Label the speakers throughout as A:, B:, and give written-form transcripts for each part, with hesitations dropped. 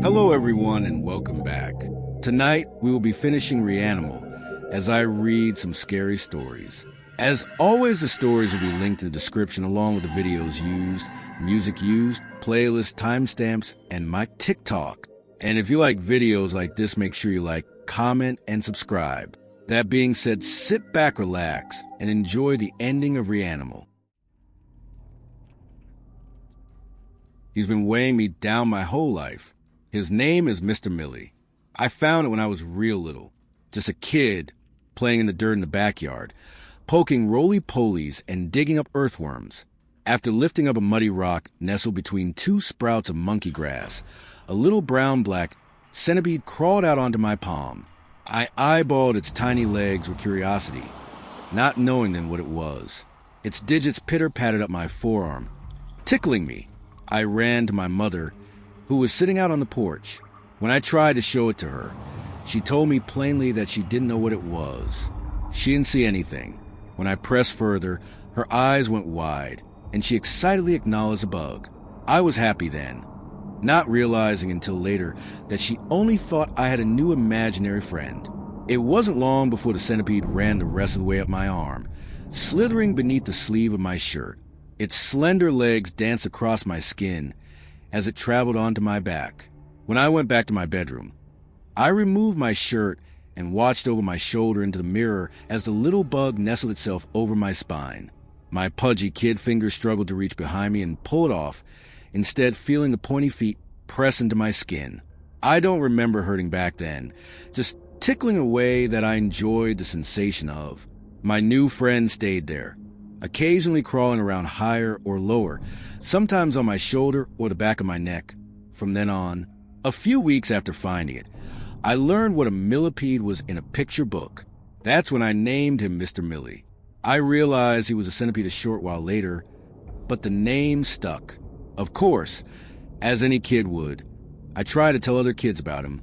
A: Hello everyone and welcome back. Tonight we will be finishing REANIMAL as I read some scary stories. As always, the stories will be linked in the description along with the videos used, music used, playlists, timestamps, and my TikTok. And if you like videos like this, make sure you like, comment, and subscribe. That being said, sit back, relax, and enjoy the ending of REANIMAL. He's been weighing me down my whole life. His name is Mr. Millie. I found it when I was real little. Just a kid playing in the dirt in the backyard, poking roly-polies and digging up earthworms. After lifting up a muddy rock nestled between two sprouts of monkey grass, a little brown-black centipede crawled out onto my palm. I eyeballed its tiny legs with curiosity, not knowing then what it was. Its digits pitter-pattered up my forearm, tickling me. I ran to my mother, who was sitting out on the porch. When I tried to show it to her, she told me plainly that she didn't know what it was. She didn't see anything. When I pressed further, her eyes went wide, and she excitedly acknowledged a bug. I was happy then, not realizing until later that she only thought I had a new imaginary friend. It wasn't long before the centipede ran the rest of the way up my arm, slithering beneath the sleeve of my shirt. Its slender legs danced across my skin as it traveled onto my back. When I went back to my bedroom, I removed my shirt and watched over my shoulder into the mirror as the little bug nestled itself over my spine. My pudgy kid fingers struggled to reach behind me and pull it off, instead feeling the pointy feet press into my skin. I don't remember hurting back then, just tickling away that I enjoyed the sensation of. My new friend stayed there, occasionally crawling around higher or lower, sometimes on my shoulder or the back of my neck. From then on, a few weeks after finding it, I learned what a millipede was in a picture book. That's when I named him Mr. Millie. I realized he was a centipede a short while later, but the name stuck. Of course, as any kid would, I tried to tell other kids about him,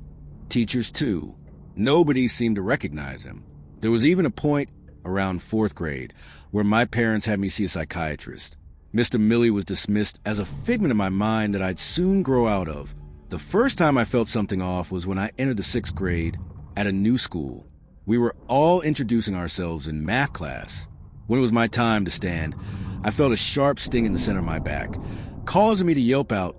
A: teachers too. Nobody seemed to recognize him. There was even a point around 4th grade where my parents had me see a psychiatrist. Mr. Millie was dismissed as a figment of my mind that I'd soon grow out of. The first time I felt something off was when I entered the 6th grade at a new school. We were all introducing ourselves in math class. When it was my time to stand, I felt a sharp sting in the center of my back, causing me to yelp out,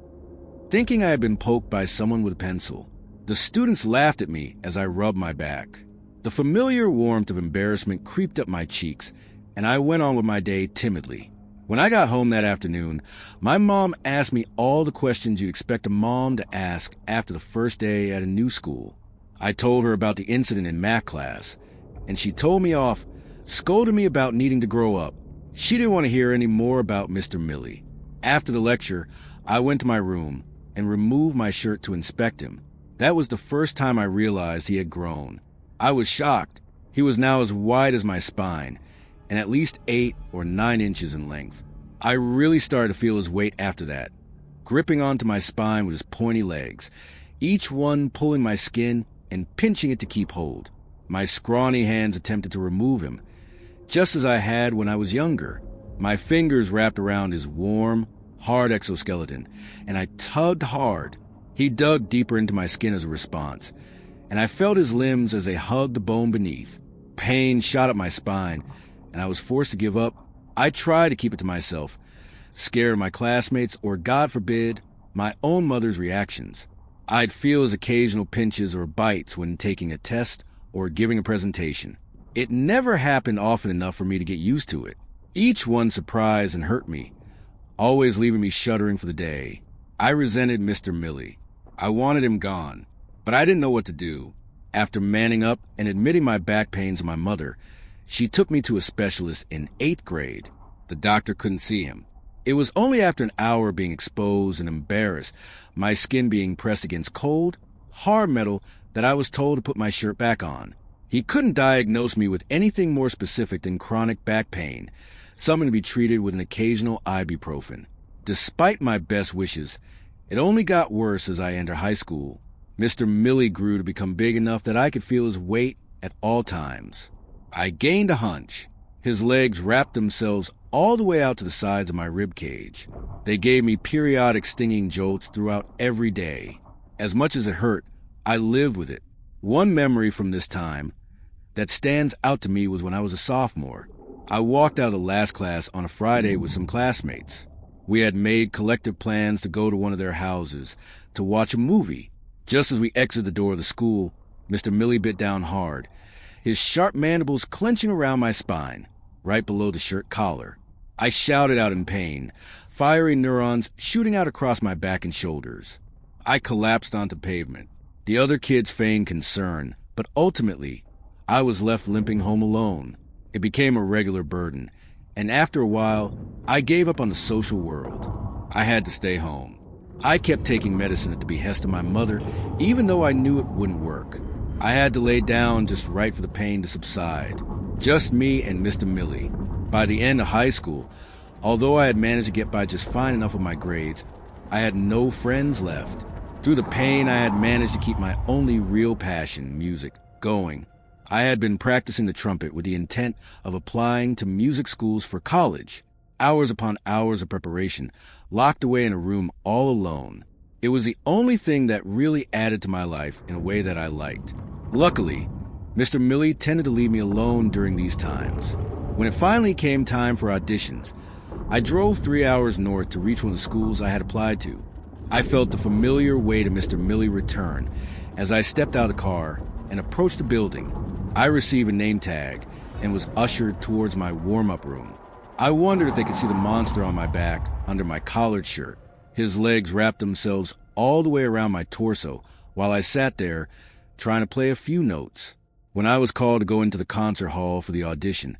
A: thinking I had been poked by someone with a pencil. The students laughed at me as I rubbed my back. The familiar warmth of embarrassment creeped up my cheeks, and I went on with my day timidly. When I got home that afternoon, my mom asked me all the questions you'd expect a mom to ask after the first day at a new school. I told her about the incident in math class, and she told me off, scolding me about needing to grow up. She didn't want to hear any more about Mr. Millie. After the lecture, I went to my room and removed my shirt to inspect him. That was the first time I realized he had grown. I was shocked. He was now as wide as my spine, and at least 8 or 9 inches in length. I really started to feel his weight after that, gripping onto my spine with his pointy legs, each one pulling my skin and pinching it to keep hold. My scrawny hands attempted to remove him, just as I had when I was younger. My fingers wrapped around his warm, hard exoskeleton, and I tugged hard. He dug deeper into my skin as a response, and I felt his limbs as they hugged the bone beneath. Pain shot up my spine, and I was forced to give up. I tried to keep it to myself, scared my classmates or, God forbid, my own mother's reactions. I'd feel his occasional pinches or bites when taking a test or giving a presentation. It never happened often enough for me to get used to it. Each one surprised and hurt me, always leaving me shuddering for the day. I resented Mr. Millie. I wanted him gone, but I didn't know what to do. After manning up and admitting my back pains to my mother, she took me to a specialist in 8th grade. The doctor couldn't see him. It was only after an hour being exposed and embarrassed, my skin being pressed against cold, hard metal, that I was told to put my shirt back on. He couldn't diagnose me with anything more specific than chronic back pain, something to be treated with an occasional ibuprofen. Despite my best wishes, it only got worse as I entered high school. Mr. Millie grew to become big enough that I could feel his weight at all times. I gained a hunch. His legs wrapped themselves all the way out to the sides of my rib cage. They gave me periodic stinging jolts throughout every day. As much as it hurt, I lived with it. One memory from this time that stands out to me was when I was a sophomore. I walked out of the last class on a Friday with some classmates. We had made collective plans to go to one of their houses to watch a movie. Just as we exited the door of the school, Mr. Millie bit down hard, his sharp mandibles clenching around my spine, right below the shirt collar. I shouted out in pain, fiery neurons shooting out across my back and shoulders. I collapsed onto pavement. The other kids feigned concern, but ultimately, I was left limping home alone. It became a regular burden, and after a while, I gave up on the social world. I had to stay home. I kept taking medicine at the behest of my mother, even though I knew it wouldn't work. I had to lay down just right for the pain to subside. Just me and Mr. Millie. By the end of high school, although I had managed to get by just fine enough with my grades, I had no friends left. Through the pain, I had managed to keep my only real passion, music, going. I had been practicing the trumpet with the intent of applying to music schools for college. Hours upon hours of preparation, locked away in a room all alone. It was the only thing that really added to my life in a way that I liked. Luckily, Mr. Millie tended to leave me alone during these times. When it finally came time for auditions, I drove 3 hours north to reach one of the schools I had applied to. I felt the familiar weight of Mr. Millie return as I stepped out of the car and approached the building. I received a name tag and was ushered towards my warm-up room. I wondered if they could see the monster on my back under my collared shirt. His legs wrapped themselves all the way around my torso while I sat there trying to play a few notes. When I was called to go into the concert hall for the audition,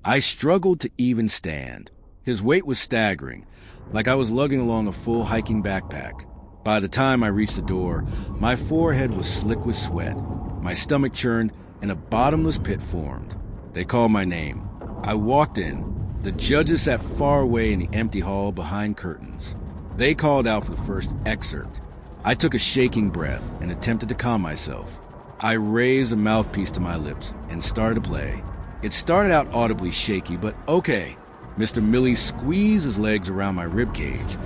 A: I struggled to even stand. His weight was staggering, like I was lugging along a full hiking backpack. By the time I reached the door, my forehead was slick with sweat. My stomach churned and a bottomless pit formed. They called my name. I walked in. The judges sat far away in the empty hall behind curtains. They called out for the first excerpt. I took a shaking breath and attempted to calm myself. I raised a mouthpiece to my lips and started to play. It started out audibly shaky, but okay. Mr. Millie squeezed his legs around my ribcage,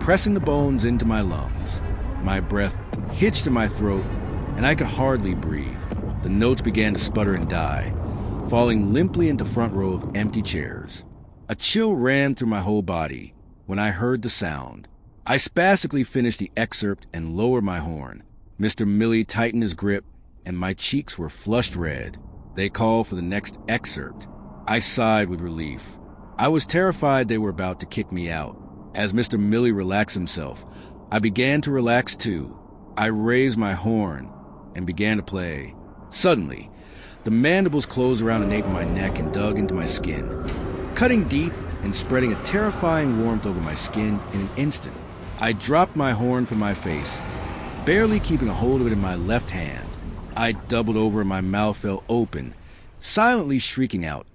A: pressing the bones into my lungs. My breath hitched in my throat, and I could hardly breathe. The notes began to sputter and die, falling limply into front row of empty chairs. A chill ran through my whole body when I heard the sound. I spastically finished the excerpt and lowered my horn. Mr. Millie tightened his grip, and my cheeks were flushed red. They called for the next excerpt. I sighed with relief. I was terrified they were about to kick me out. As Mr. Millie relaxed himself, I began to relax too. I raised my horn and began to play. Suddenly, the mandibles closed around the nape of my neck and dug into my skin, cutting deep and spreading a terrifying warmth over my skin in an instant. I dropped my horn from my face, barely keeping a hold of it in my left hand. I doubled over and my mouth fell open, silently shrieking out,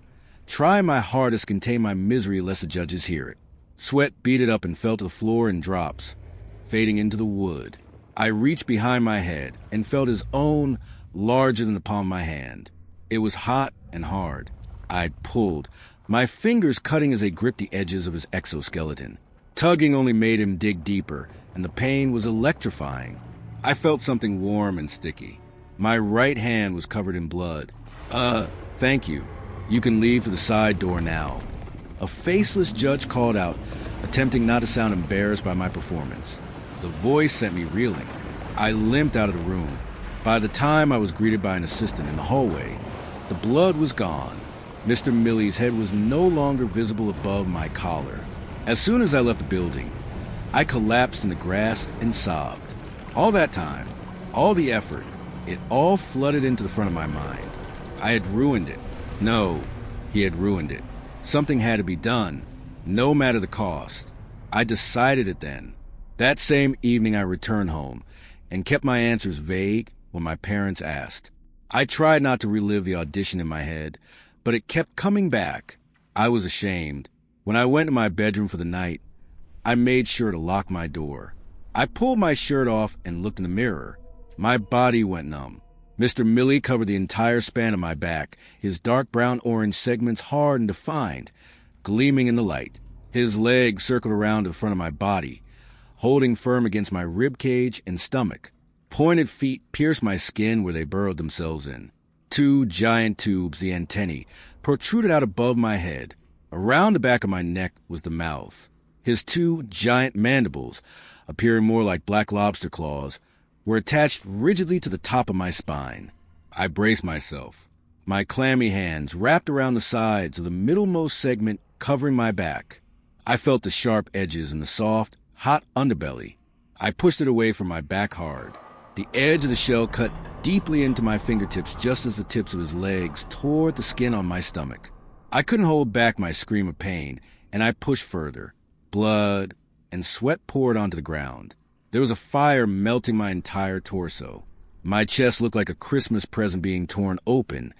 A: trying my hardest to contain my misery lest the judges hear it. Sweat beaded up and fell to the floor in drops, fading into the wood. I reached behind my head and felt his own larger than the palm of my hand. It was hot and hard. I'd pulled, my fingers cutting as they gripped the edges of his exoskeleton. Tugging only made him dig deeper, and the pain was electrifying. I felt something warm and sticky. My right hand was covered in blood. Thank you. You can leave through the side door now. A faceless judge called out, attempting not to sound embarrassed by my performance. The voice sent me reeling. I limped out of the room. By the time I was greeted by an assistant in the hallway, the blood was gone. Mr. Millie's head was no longer visible above my collar. As soon as I left the building, I collapsed in the grass and sobbed. All that time, all the effort, it all flooded into the front of my mind. I had ruined it. No, he had ruined it. Something had to be done, no matter the cost. I decided it then. That same evening I returned home and kept my answers vague when my parents asked. I tried not to relive the audition in my head, but it kept coming back. I was ashamed. When I went to my bedroom for the night, I made sure to lock my door. I pulled my shirt off and looked in the mirror. My body went numb. Mr. Millie covered the entire span of my back, his dark brown-orange segments hard and defined, gleaming in the light. His legs circled around the front of my body, holding firm against my rib cage and stomach. Pointed feet pierced my skin where they burrowed themselves in. Two giant tubes, the antennae, protruded out above my head. Around the back of my neck was the mouth. His two giant mandibles, appearing more like black lobster claws, were attached rigidly to the top of my spine. I braced myself, my clammy hands wrapped around the sides of the middlemost segment covering my back. I felt the sharp edges and the soft, hot underbelly. I pushed it away from my back hard. The edge of the shell cut deeply into my fingertips just as the tips of his legs tore the skin on my stomach. I couldn't hold back my scream of pain, and I pushed further. Blood and sweat poured onto the ground. There was a fire melting my entire torso. My chest looked like a Christmas present being torn open,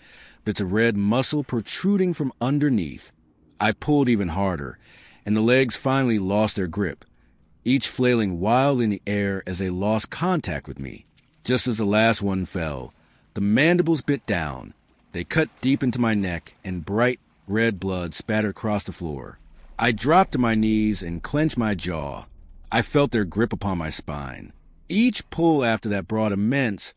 A: bits of red muscle protruding from underneath. I pulled even harder, and the legs finally lost their grip, each flailing wildly in the air as they lost contact with me. Just as the last one fell, the mandibles bit down. They cut deep into my neck, and bright red blood spattered across the floor. I dropped to my knees and clenched my jaw. I felt their grip upon my spine. Each pull after that brought immense,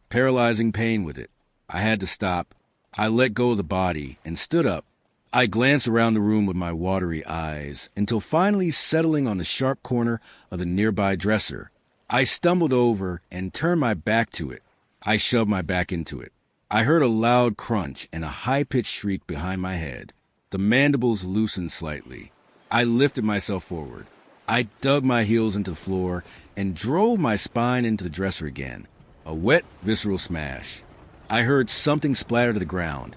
A: paralyzing pain with it. I had to stop. I let go of the body and stood up. I glanced around the room with my watery eyes until finally settling on the sharp corner of the nearby dresser. I stumbled over and turned my back to it. I shoved my back into it. I heard a loud crunch and a high-pitched shriek behind my head. The mandibles loosened slightly. I lifted myself forward. I dug my heels into the floor and drove my spine into the dresser again. A wet, visceral smash. I heard something splatter to the ground,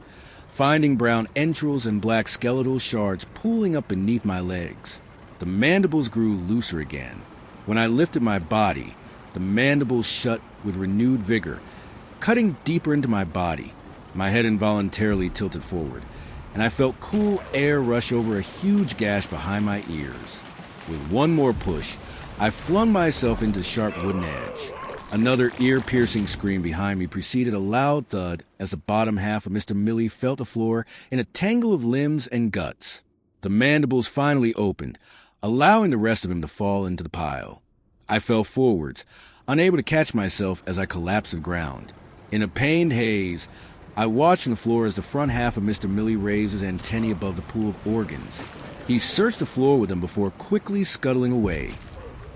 A: finding brown entrails and black skeletal shards pooling up beneath my legs. The mandibles grew looser again. When I lifted my body, the mandibles shut with renewed vigor, cutting deeper into my body. My head involuntarily tilted forward, and I felt cool air rush over a huge gash behind my ears. With one more push, I flung myself into the sharp wooden edge. Another ear-piercing scream behind me preceded a loud thud as the bottom half of Mr. Millie fell to the floor in a tangle of limbs and guts. The mandibles finally opened, allowing the rest of him to fall into the pile. I fell forwards, unable to catch myself as I collapsed to the ground. In a pained haze, I watched on the floor as the front half of Mr. Millie raised his antennae above the pool of organs. He searched the floor with them before quickly scuttling away,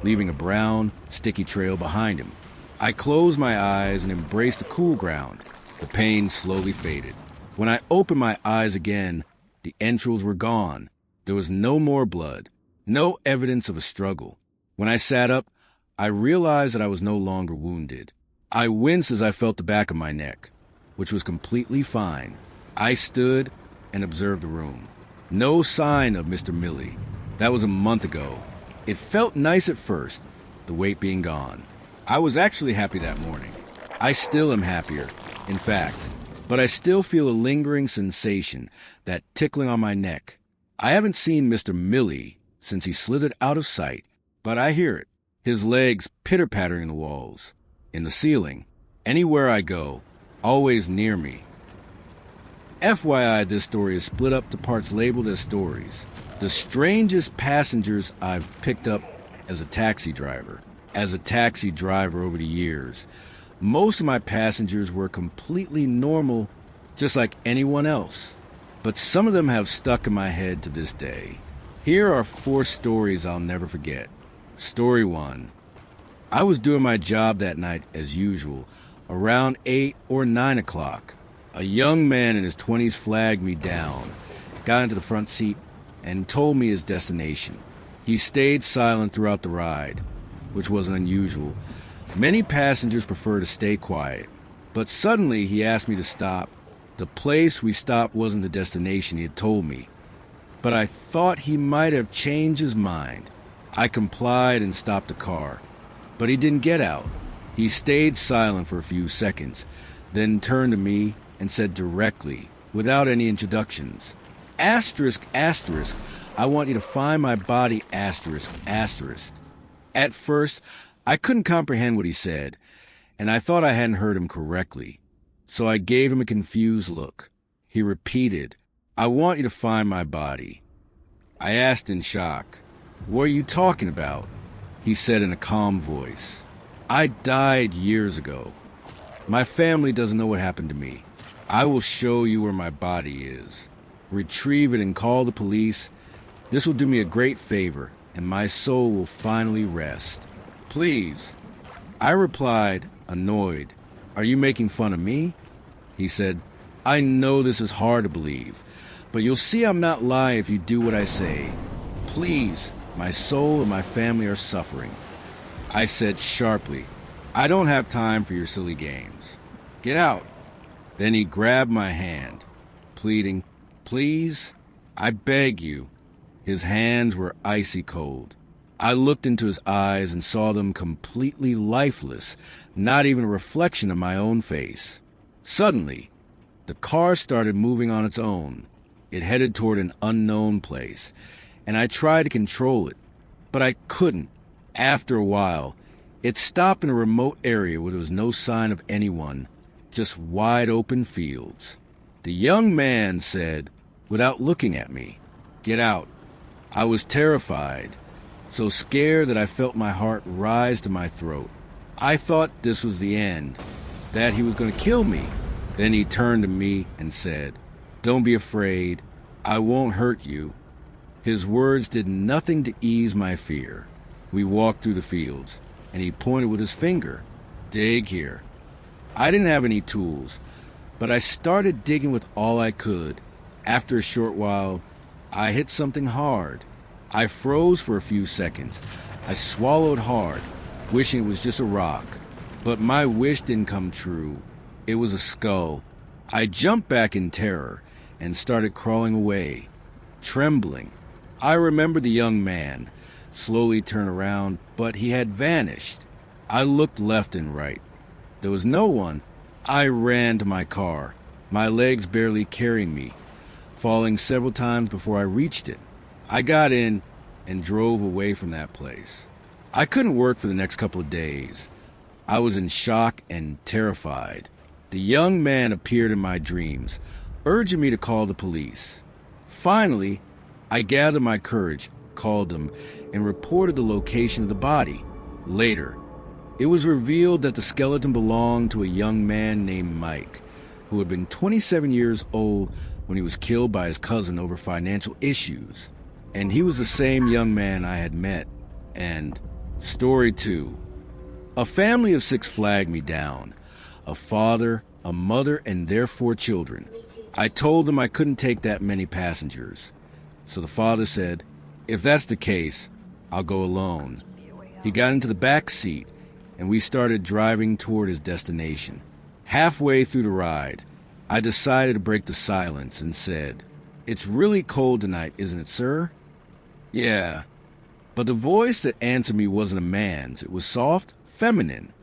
A: leaving a brown, sticky trail behind him. I closed my eyes and embraced the cool ground. The pain slowly faded. When I opened my eyes again, the entrails were gone. There was no more blood, no evidence of a struggle. When I sat up, I realized that I was no longer wounded. I winced as I felt the back of my neck, which was completely fine. I stood and observed the room. No sign of Mr. Millie. That was a month ago. It felt nice at first, the weight being gone. I was actually happy that morning. I still am happier, in fact, but I still feel a lingering sensation, that tickling on my neck. I haven't seen Mr. Millie since he slithered out of sight, but I hear it, his legs pitter-pattering the walls, in the ceiling, anywhere I go, always near me. FYI, this story is split up to parts labeled as stories. The strangest passengers I've picked up as a taxi driver. As a taxi driver over the years, most of my passengers were completely normal, just like anyone else. But some of them have stuck in my head to this day. Here are 4 stories I'll never forget. Story 1. I was doing my job that night as usual, around 8 or 9 o'clock. A young man in his 20s flagged me down, got into the front seat, and told me his destination. He stayed silent throughout the ride, which wasn't unusual. Many passengers prefer to stay quiet, but suddenly he asked me to stop. The place we stopped wasn't the destination he had told me, but I thought he might have changed his mind. I complied and stopped the car, but he didn't get out. He stayed silent for a few seconds, then turned to me and said directly, without any introductions, "Asterisk, asterisk, I want you to find my body, asterisk, asterisk." At first, I couldn't comprehend what he said, and I thought I hadn't heard him correctly, so I gave him a confused look. He repeated, "I want you to find my body." I asked in shock, "What are you talking about?" He said in a calm voice, I died years ago. My family doesn't know what happened to me. I will show you where my body is. Retrieve it and call the police. This will do me a great favor, and my soul will finally rest. Please. I replied, annoyed. Are you making fun of me? He said, I know this is hard to believe, but you'll see I'm not lying if you do what I say. Please, my soul and my family are suffering. I said sharply, I don't have time for your silly games. Get out. Then he grabbed my hand, pleading, please, I beg you. His hands were icy cold. I looked into his eyes and saw them completely lifeless, not even a reflection of my own face. Suddenly, the car started moving on its own. It headed toward an unknown place, and I tried to control it, but I couldn't. After a while, it stopped in a remote area where there was no sign of anyone, just wide open fields. The young man said, without looking at me, get out. I was terrified, so scared that I felt my heart rise to my throat. I thought this was the end, that he was going to kill me. Then he turned to me and said, don't be afraid, I won't hurt you. His words did nothing to ease my fear. We walked through the fields, and he pointed with his finger, dig here. I didn't have any tools, but I started digging with all I could. After a short while, I hit something hard. I froze for a few seconds. I swallowed hard, wishing it was just a rock. But my wish didn't come true. It was a skull. I jumped back in terror and started crawling away, trembling. I remembered the young man, slowly turned around, but he had vanished. I looked left and right. There was no one. I ran to my car, my legs barely carrying me, falling several times before I reached it. I got in and drove away from that place. I couldn't work for the next couple of days. I was in shock and terrified. The young man appeared in my dreams, urging me to call the police. Finally, I gathered my courage, called them, and reported the location of the body. Later, it was revealed that the skeleton belonged to a young man named Mike, who had been 27 years old when he was killed by his cousin over financial issues. And he was the same young man I had met. And story 2. A family of 6 flagged me down. A father, a mother, and their 4 children. I told them I couldn't take that many passengers. So the father said, if that's the case, I'll go alone. He got into the back seat, and we started driving toward his destination. Halfway through the ride, I decided to break the silence and said, it's really cold tonight, isn't it, sir? Yeah. But the voice that answered me wasn't a man's. It was soft, feminine.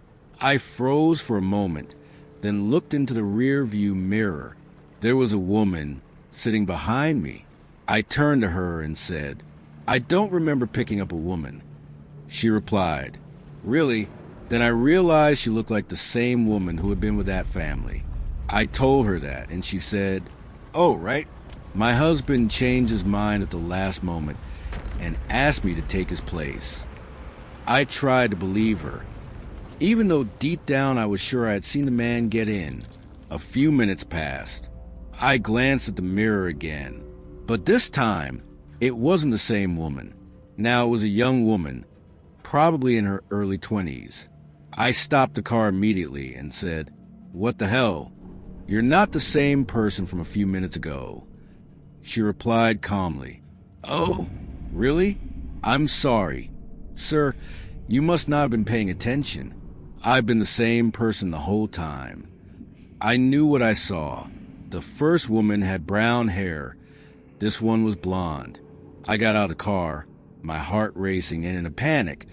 A: I froze for a moment, then looked into the rear view mirror. There was a woman sitting behind me. I turned to her and said, I don't remember picking up a woman. She replied, really? Then I realized she looked like the same woman who had been with that family. I told her that, and she said, oh, right. My husband changed his mind at the last moment and asked me to take his place. I tried to believe her, even though deep down I was sure I had seen the man get in. A few minutes passed. I glanced at the mirror again, but this time it wasn't the same woman. Now it was a young woman, probably in her early 20s. I stopped the car immediately and said, what the hell? You're not the same person from a few minutes ago. She replied calmly, oh, really? I'm sorry. Sir, you must not have been paying attention. I've been the same person the whole time. I knew what I saw. The first woman had brown hair. This one was blonde. I got out of the car, my heart racing, and in a panic,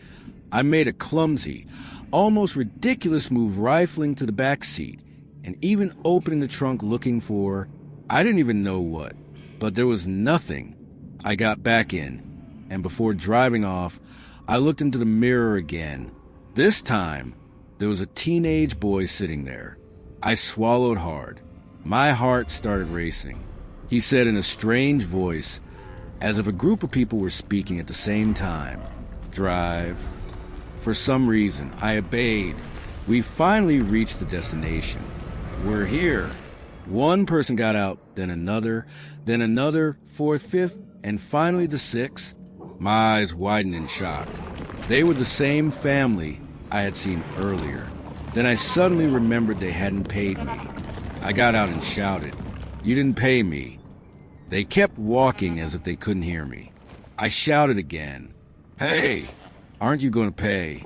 A: I made a clumsy, almost ridiculous move, rifling to the back seat and even opening the trunk looking for, I didn't even know what, but there was nothing. I got back in, and before driving off, I looked into the mirror again. This time, there was a teenage boy sitting there. I swallowed hard. My heart started racing. He said in a strange voice, as if a group of people were speaking at the same time, drive For some reason, I obeyed. We finally reached the destination. We're here. One person got out, then another, fourth, fifth, and finally the sixth. My eyes widened in shock. They were the same family I had seen earlier. Then I suddenly remembered they hadn't paid me. I got out and shouted, "You didn't pay me." They kept walking as if they couldn't hear me. I shouted again, "Hey, aren't you going to pay?"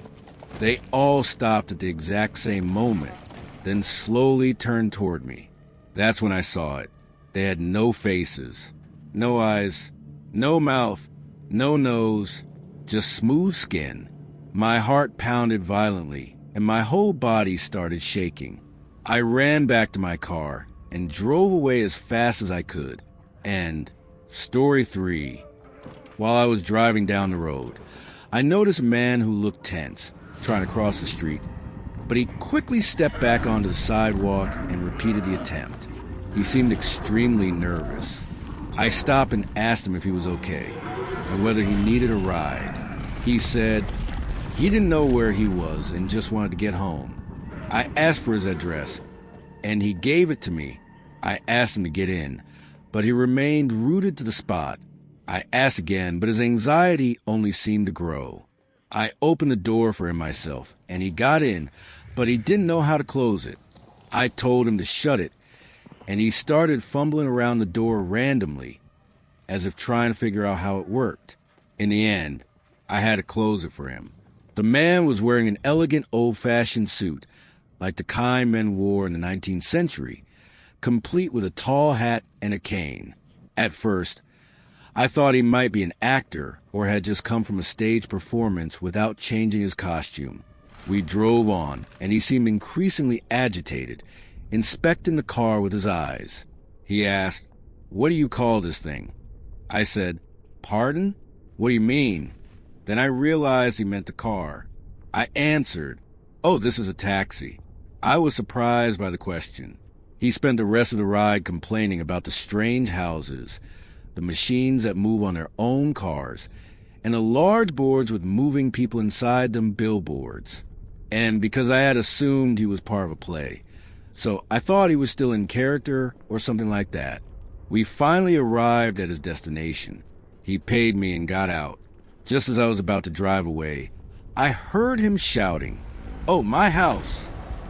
A: They all stopped at the exact same moment, then slowly turned toward me. That's when I saw it. They had no faces, no eyes, no mouth, no nose, just smooth skin. My heart pounded violently, and my whole body started shaking. I ran back to my car and drove away as fast as I could. And story 3. While I was driving down the road, I noticed a man who looked tense, trying to cross the street, but he quickly stepped back onto the sidewalk and repeated the attempt. He seemed extremely nervous. I stopped and asked him if he was okay, and whether he needed a ride. He said he didn't know where he was and just wanted to get home. I asked for his address, and he gave it to me. I asked him to get in, but he remained rooted to the spot. I asked again, but his anxiety only seemed to grow. I opened the door for him myself, and he got in, but he didn't know how to close it. I told him to shut it, and he started fumbling around the door randomly, as if trying to figure out how it worked. In the end, I had to close it for him. The man was wearing an elegant old-fashioned suit, like the kind men wore in the 19th century, complete with a tall hat and a cane. At first, I thought he might be an actor or had just come from a stage performance without changing his costume. We drove on, and he seemed increasingly agitated, inspecting the car with his eyes. He asked, "What do you call this thing?" I said, "Pardon? What do you mean?" Then I realized he meant the car. I answered, "Oh, this is a taxi." I was surprised by the question. He spent the rest of the ride complaining about the strange houses, the machines that move on their own cars, and the large boards with moving people inside them billboards. And because I had assumed he was part of a play, so I thought he was still in character or something like that. We finally arrived at his destination. He paid me and got out. Just as I was about to drive away, I heard him shouting, "Oh, my house!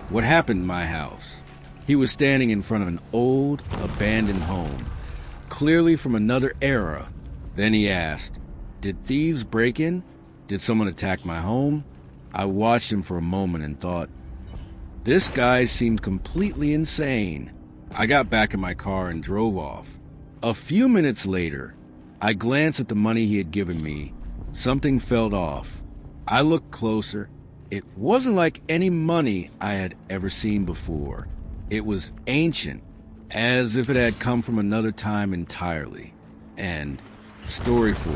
A: What happened to my house?" He was standing in front of an old, abandoned home, clearly from another era. Then he asked, "Did thieves break in? Did someone attack my home?" I watched him for a moment and thought, this guy seemed completely insane. I got back in my car and drove off. A few minutes later, I glanced at the money he had given me. Something felt off. I looked closer. It wasn't like any money I had ever seen before. It was ancient, as if it had come from another time entirely. And story 4.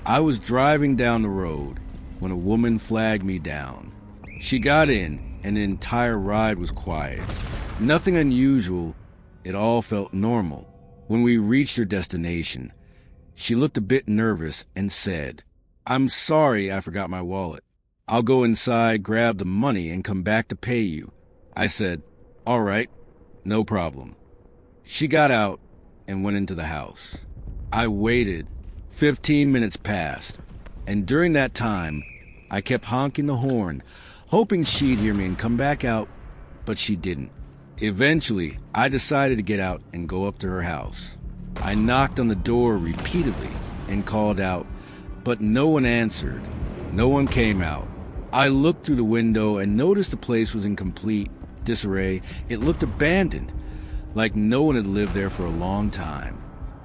A: I was driving down the road when a woman flagged me down. She got in, and the entire ride was quiet. Nothing unusual. It all felt normal. When we reached her destination, she looked a bit nervous and said, "I'm sorry I forgot my wallet. I'll go inside, grab the money, and come back to pay you." I said, "All right, no problem." She got out and went into the house. I waited. 15 minutes passed, and during that time, I kept honking the horn, hoping she'd hear me and come back out, but she didn't. Eventually, I decided to get out and go up to her house. I knocked on the door repeatedly and called out, but no one answered. No one came out. I looked through the window and noticed the place was in complete disarray. It looked abandoned, like no one had lived there for a long time.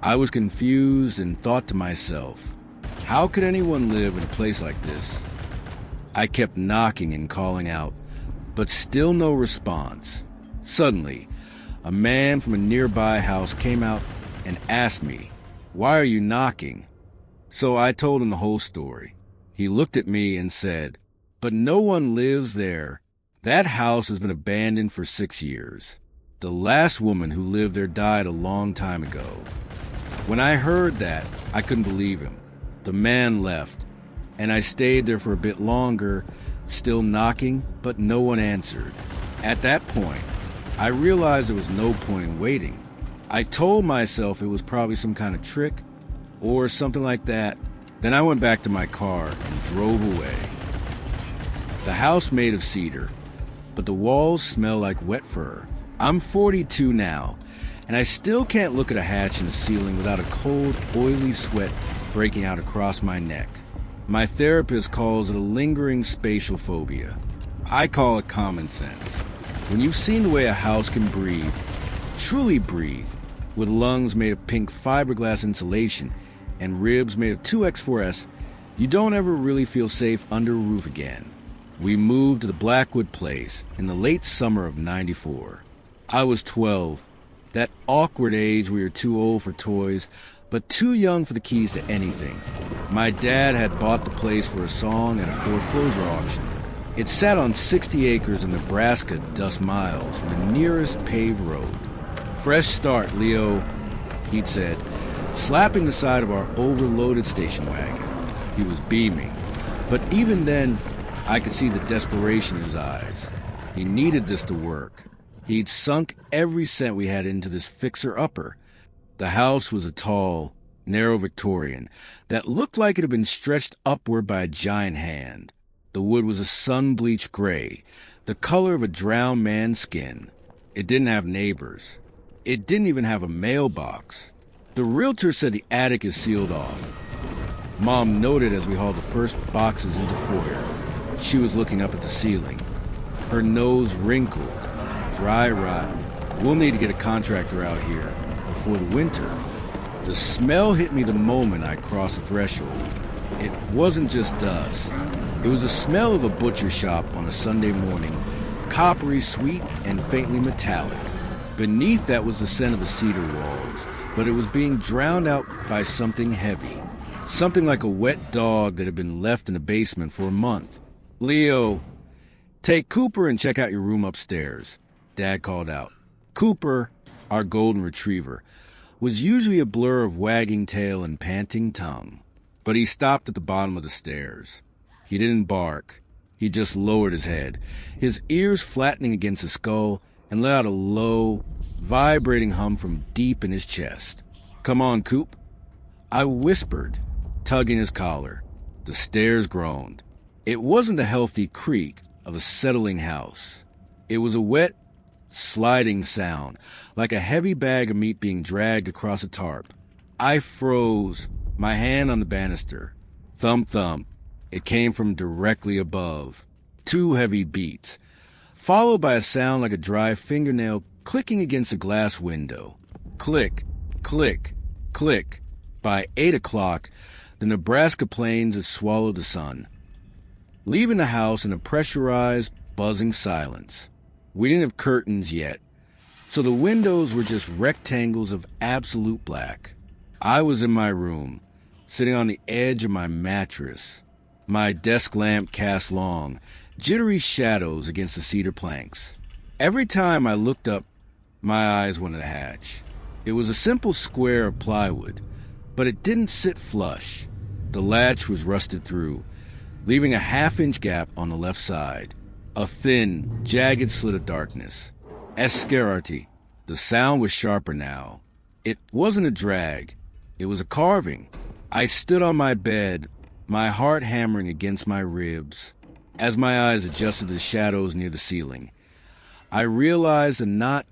A: I was confused and thought to myself, how could anyone live in a place like this? I kept knocking and calling out, but still no response. Suddenly, a man from a nearby house came out and asked me, "Why are you knocking?" So I told him the whole story. He looked at me and said, "But no one lives there. That house has been abandoned for 6 years. The last woman who lived there died a long time ago." When I heard that, I couldn't believe him. The man left, and I stayed there for a bit longer, still knocking, but no one answered. At that point, I realized there was no point in waiting. I told myself it was probably some kind of trick or something like that. Then I went back to my car and drove away. The house made of cedar, but the walls smell like wet fur. I'm 42 now, and I still can't look at a hatch in the ceiling without a cold, oily sweat breaking out across my neck. My therapist calls it a lingering spatial phobia. I call it common sense. When you've seen the way a house can breathe, truly breathe, with lungs made of pink fiberglass insulation and ribs made of 2X4S, you don't ever really feel safe under a roof again. We moved to the Blackwood place in the late summer of '94. I was 12, that awkward age where you're too old for toys, but too young for the keys to anything. My dad had bought the place for a song at a foreclosure auction. It sat on 60 acres in Nebraska, dust miles from the nearest paved road. "Fresh start, Leo," he'd said, slapping the side of our overloaded station wagon. He was beaming, but even then, I could see the desperation in his eyes. He needed this to work. He'd sunk every cent we had into this fixer-upper. The house was a tall, narrow Victorian that looked like it had been stretched upward by a giant hand. The wood was a sun-bleached gray, the color of a drowned man's skin. It didn't have neighbors. It didn't even have a mailbox. The realtor said the attic is sealed off. Mom noted as we hauled the first boxes into foyer. She was looking up at the ceiling. Her nose wrinkled. Dry rot. We'll need to get a contractor out here before the winter. The smell hit me the moment I crossed the threshold. It wasn't just dust. It was the smell of a butcher shop on a Sunday morning, coppery sweet and faintly metallic. Beneath that was the scent of the cedar walls, but it was being drowned out by something heavy. Something like a wet dog that had been left in the basement for a month. "Leo, take Cooper and check out your room upstairs," Dad called out. Cooper, our golden retriever, was usually a blur of wagging tail and panting tongue. But he stopped at the bottom of the stairs. He didn't bark. He just lowered his head, his ears flattening against his skull, and let out a low, vibrating hum from deep in his chest. "Come on, Coop." I whispered, tugging his collar. The stairs groaned. It wasn't the healthy creak of a settling house. It was a wet, sliding sound, like a heavy bag of meat being dragged across a tarp. I froze, my hand on the banister. Thump, thump. It came from directly above. 2 heavy beats, followed by a sound like a dry fingernail clicking against a glass window. Click, click, click. By 8 o'clock, the Nebraska plains had swallowed the sun, leaving the house in a pressurized, buzzing silence. We didn't have curtains yet, so the windows were just rectangles of absolute black. I was in my room, sitting on the edge of my mattress. My desk lamp cast long, jittery shadows against the cedar planks. Every time I looked up, my eyes went to the hatch. It was a simple square of plywood, but it didn't sit flush. The latch was rusted through, leaving a half-inch gap on the left side. A thin, jagged slit of darkness. Escararty. The sound was sharper now. It wasn't a drag. It was a carving. I stood on my bed, my heart hammering against my ribs. As my eyes adjusted to the shadows near the ceiling, I realized a knot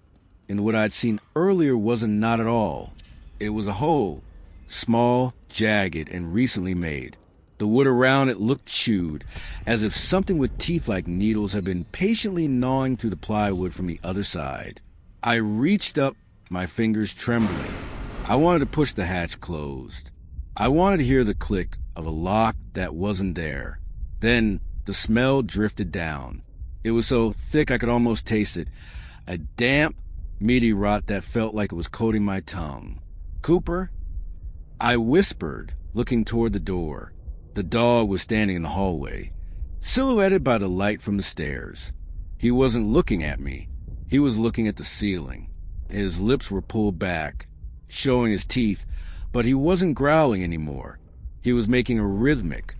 A: in what I'd seen earlier wasn't a knot at all. It was a hole, small, jagged, and recently made. The wood around it looked chewed, as if something with teeth like needles had been patiently gnawing through the plywood from the other side. I reached up, my fingers trembling. I wanted to push the hatch closed. I wanted to hear the click of a lock that wasn't there. Then the smell drifted down. It was so thick I could almost taste it. A damp, meaty rot that felt like it was coating my tongue. "Cooper?" I whispered, looking toward the door. The dog was standing in the hallway, silhouetted by the light from the stairs. He wasn't looking at me. He was looking at the ceiling. His lips were pulled back, showing his teeth, but he wasn't growling anymore. He was making a rhythmic,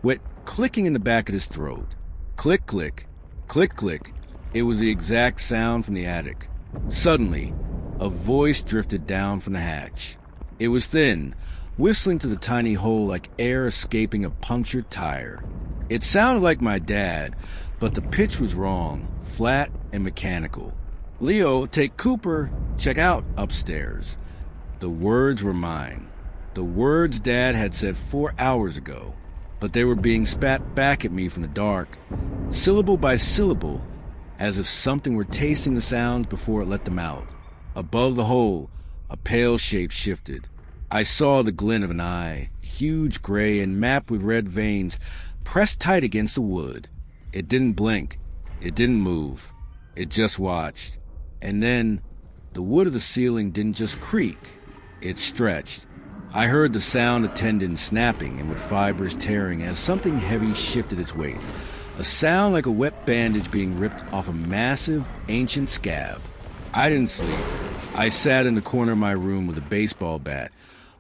A: wet clicking in the back of his throat. Click, click, click, click. It was the exact sound from the attic. Suddenly, a voice drifted down from the hatch. It was thin, whistling to the tiny hole like air escaping a punctured tire. It sounded like my dad, but the pitch was wrong, flat and mechanical. "Leo, take Cooper, check out upstairs." The words were mine. The words Dad had said 4 hours ago, but they were being spat back at me from the dark, syllable by syllable, as if something were tasting the sounds before it let them out. Above the hole, a pale shape shifted. I saw the glint of an eye, huge gray and mapped with red veins, pressed tight against the wood. It didn't blink. It didn't move. It just watched. And then, the wood of the ceiling didn't just creak. It stretched. I heard the sound of tendons snapping and with fibers tearing as something heavy shifted its weight. A sound like a wet bandage being ripped off a massive, ancient scab. I didn't sleep. I sat in the corner of my room with a baseball bat,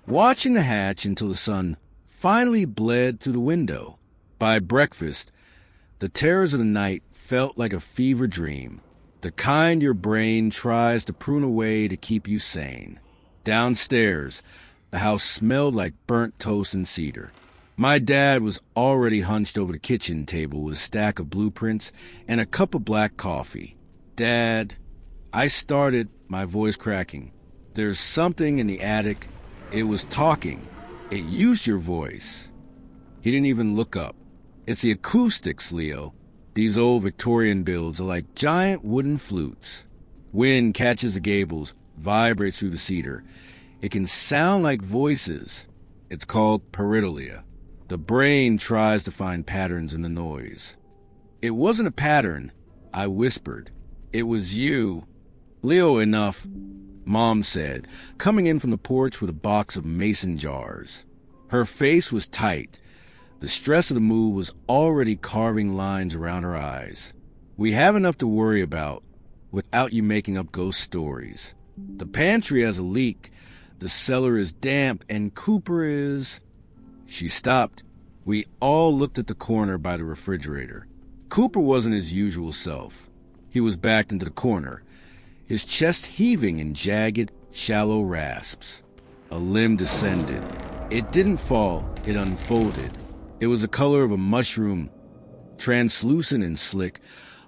A: watching the hatch until the sun finally bled through the window. By breakfast, the terrors of the night felt like a fever dream, the kind your brain tries to prune away to keep you sane. Downstairs, the house smelled like burnt toast and cedar. My dad was already hunched over the kitchen table with a stack of blueprints and a cup of black coffee. "Dad," I started, my voice cracking. "There's something in the attic. It was talking. It used your voice." He didn't even look up. "It's the acoustics, Leo. These old Victorian builds are like giant wooden flutes. Wind catches the gables, vibrates through the cedar. It can sound like voices. It's called pareidolia. The brain tries to find patterns in the noise." "It wasn't a pattern," I whispered. "It was you." "Leo, enough," Mom said, coming in from the porch with a box of mason jars. Her face was tight. The stress of the move was already carving lines around her eyes. "We have enough to worry about without you making up ghost stories. The pantry has a leak. The cellar is damp, and Cooper is..." She stopped. We all looked at the corner by the refrigerator. Cooper wasn't his usual self. He was backed into the corner, his chest heaving in jagged, shallow rasps. A limb descended. It didn't fall, it unfolded. It was the color of a mushroom, translucent and slick,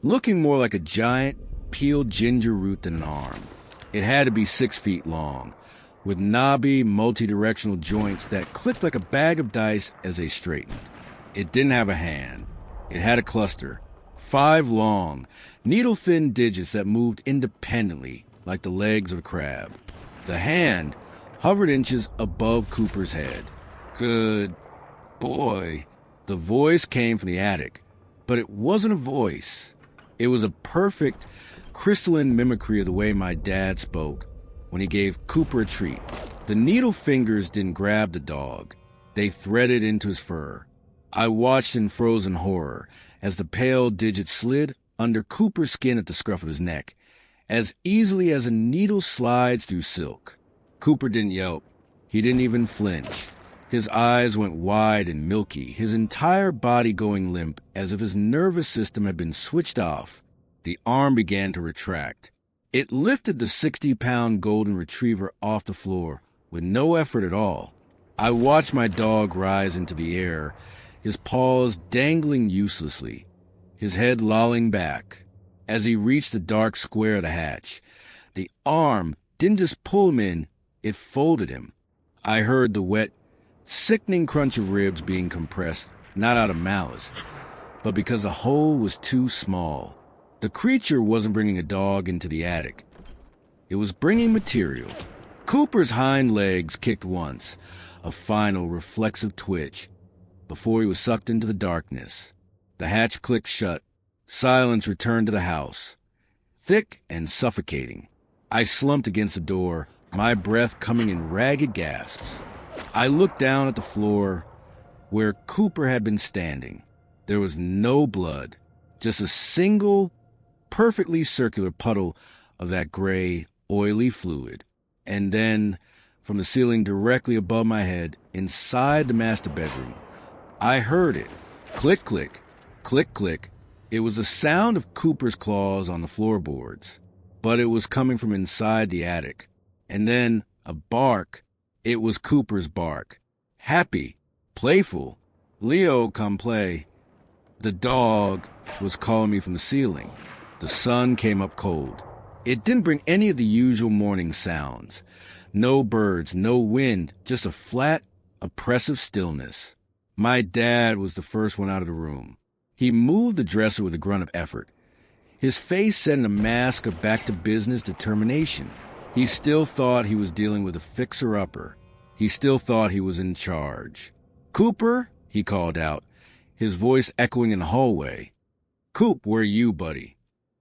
A: looking more like a giant, peeled ginger root than an arm. It had to be 6 feet long, with knobby, multi-directional joints that clicked like a bag of dice as they straightened. It didn't have a hand. It had a cluster, 5 long, needle-thin digits that moved independently, like the legs of a crab. The hand hovered inches above Cooper's head. "Good boy." The voice came from the attic, but it wasn't a voice. It was a perfect, crystalline mimicry of the way my dad spoke when he gave Cooper a treat. The needle fingers didn't grab the dog. They threaded into his fur. I watched in frozen horror as the pale digit slid under Cooper's skin at the scruff of his neck, as easily as a needle slides through silk. Cooper didn't yelp. He didn't even flinch. His eyes went wide and milky, his entire body going limp as if his nervous system had been switched off. The arm began to retract. It lifted the 60-pound golden retriever off the floor with no effort at all. I watched my dog rise into the air, his paws dangling uselessly, his head lolling back. As he reached the dark square of the hatch, the arm didn't just pull him in, it folded him. I heard the wet, sickening crunch of ribs being compressed, not out of malice, but because the hole was too small. The creature wasn't bringing a dog into the attic. It was bringing material. Cooper's hind legs kicked once, a final reflexive twitch, before he was sucked into the darkness. The hatch clicked shut. Silence returned to the house, thick and suffocating. I slumped against the door, my breath coming in ragged gasps. I looked down at the floor where Cooper had been standing. There was no blood, just a single, perfectly circular puddle of that gray, oily fluid. And then, from the ceiling directly above my head, inside the master bedroom, I heard it, Click, click, click, click. It was the sound of Cooper's claws on the floorboards, but it was coming from inside the attic. And then a bark. It was Cooper's bark. Happy, playful. Leo, come play. The dog was calling me from the ceiling. The sun came up cold. It didn't bring any of the usual morning sounds. No birds, no wind, just a flat, oppressive stillness. My dad was the first one out of the room. He moved the dresser with a grunt of effort. His face set in a mask of back-to-business determination. He still thought he was dealing with a fixer-upper. He still thought he was in charge. "Cooper," he called out, his voice echoing in the hallway. "Coop, where are you, buddy?"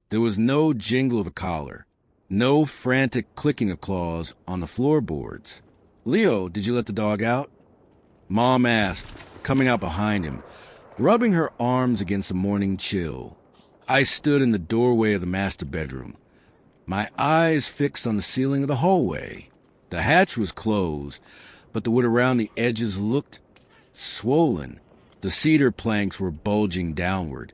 A: There was no jingle of a collar, no frantic clicking of claws on the floorboards. "Leo, did you let the dog out?" Mom asked, coming out behind him, rubbing her arms against the morning chill. I stood in the doorway of the master bedroom, my eyes fixed on the ceiling of the hallway. The hatch was closed, but the wood around the edges looked swollen. The cedar planks were bulging downward.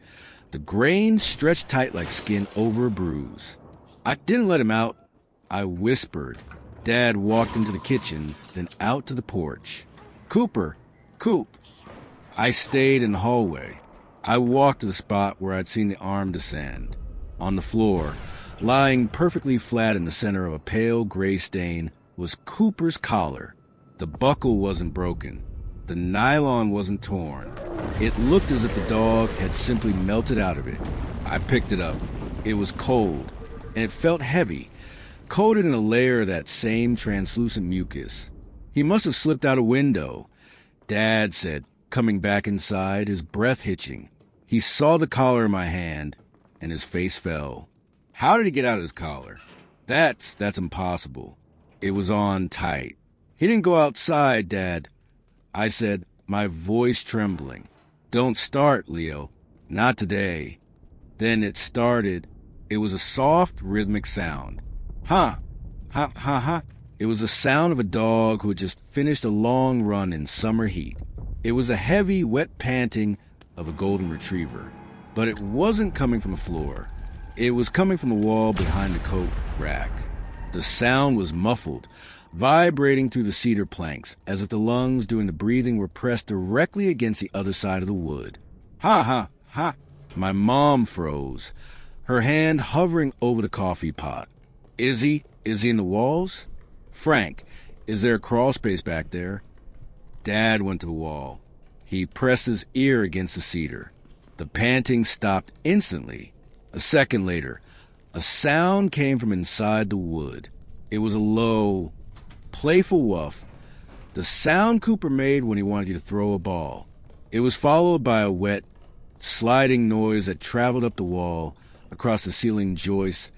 A: The grain stretched tight like skin over a bruise. I didn't let him out. I whispered. Dad walked into the kitchen, then out to the porch. "Cooper, Coop." I stayed in the hallway. I walked to the spot where I'd seen the arm descend. On the floor, lying perfectly flat in the center of a pale gray stain, was Cooper's collar. The buckle wasn't broken. The nylon wasn't torn. It looked as if the dog had simply melted out of it. I picked it up. It was cold, and it felt heavy, coated in a layer of that same translucent mucus. He must have slipped out a window, Dad said, coming back inside, his breath hitching. He saw the collar in my hand, and his face fell. "How did he get out of his collar?" That's impossible. It was on tight." "He didn't go outside, Dad," I said, my voice trembling. "Don't start, Leo. Not today." Then it started. It was a soft, rhythmic sound. Ha, ha, ha, ha. It was the sound of a dog who had just finished a long run in summer heat. It was a heavy, wet panting of a golden retriever. But it wasn't coming from the floor. It was coming from the wall behind the coat rack. The sound was muffled, vibrating through the cedar planks, as if the lungs doing the breathing were pressed directly against the other side of the wood. Ha, ha, ha. My mom froze, her hand hovering over the coffee pot. Is he in the walls? Frank, is there a crawl space back there?" Dad went to the wall. He pressed his ear against the cedar. The panting stopped instantly. A second later, a sound came from inside the wood. It was a low, playful woof, the sound Cooper made when he wanted you to throw a ball. It was followed by a wet, sliding noise that traveled up the wall, across the ceiling joists,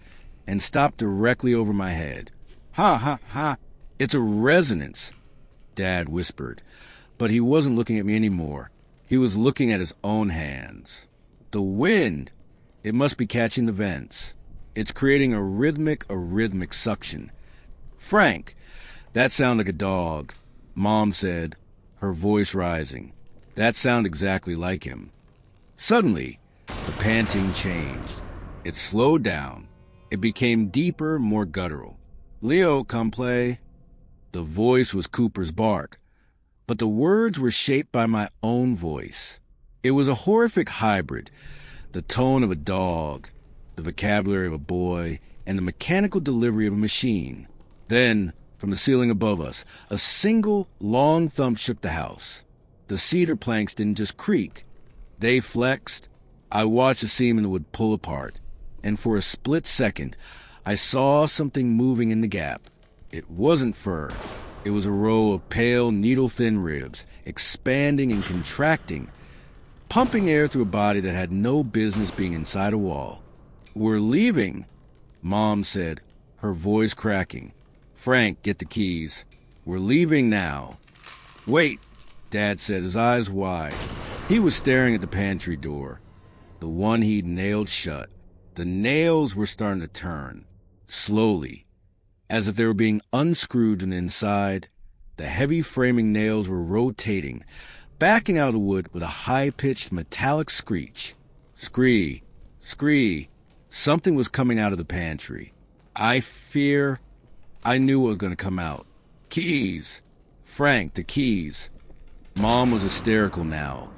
A: and stopped directly over my head. "Ha, ha, ha. It's a resonance," Dad whispered. But he wasn't looking at me anymore. He was looking at his own hands. "The wind. It must be catching the vents. It's creating a rhythmic suction. Frank, that sounded like a dog," Mom said, her voice rising. "That sounded exactly like him." Suddenly, the panting changed. It slowed down. It became deeper, more guttural. "Leo, come play." The voice was Cooper's bark, but the words were shaped by my own voice. It was a horrific hybrid, the tone of a dog, the vocabulary of a boy, and the mechanical delivery of a machine. Then, from the ceiling above us, a single, long thump shook the house. The cedar planks didn't just creak. They flexed. I watched the seam in the wood pull apart, and for a split second, I saw something moving in the gap. It wasn't fur. It was a row of pale, needle-thin ribs, expanding and contracting, pumping air through a body that had no business being inside a wall. "We're leaving," Mom said, her voice cracking. "Frank, get the keys. We're leaving now." "Wait," Dad said, his eyes wide. He was staring at the pantry door, the one he'd nailed shut. The nails were starting to turn, slowly, as if they were being unscrewed from the inside. The heavy framing nails were rotating, backing out of the wood with a high-pitched metallic screech. Scree, scree. Something was coming out of the pantry. I knew what was going to come out. Keys. Frank, the keys. Mom was hysterical now,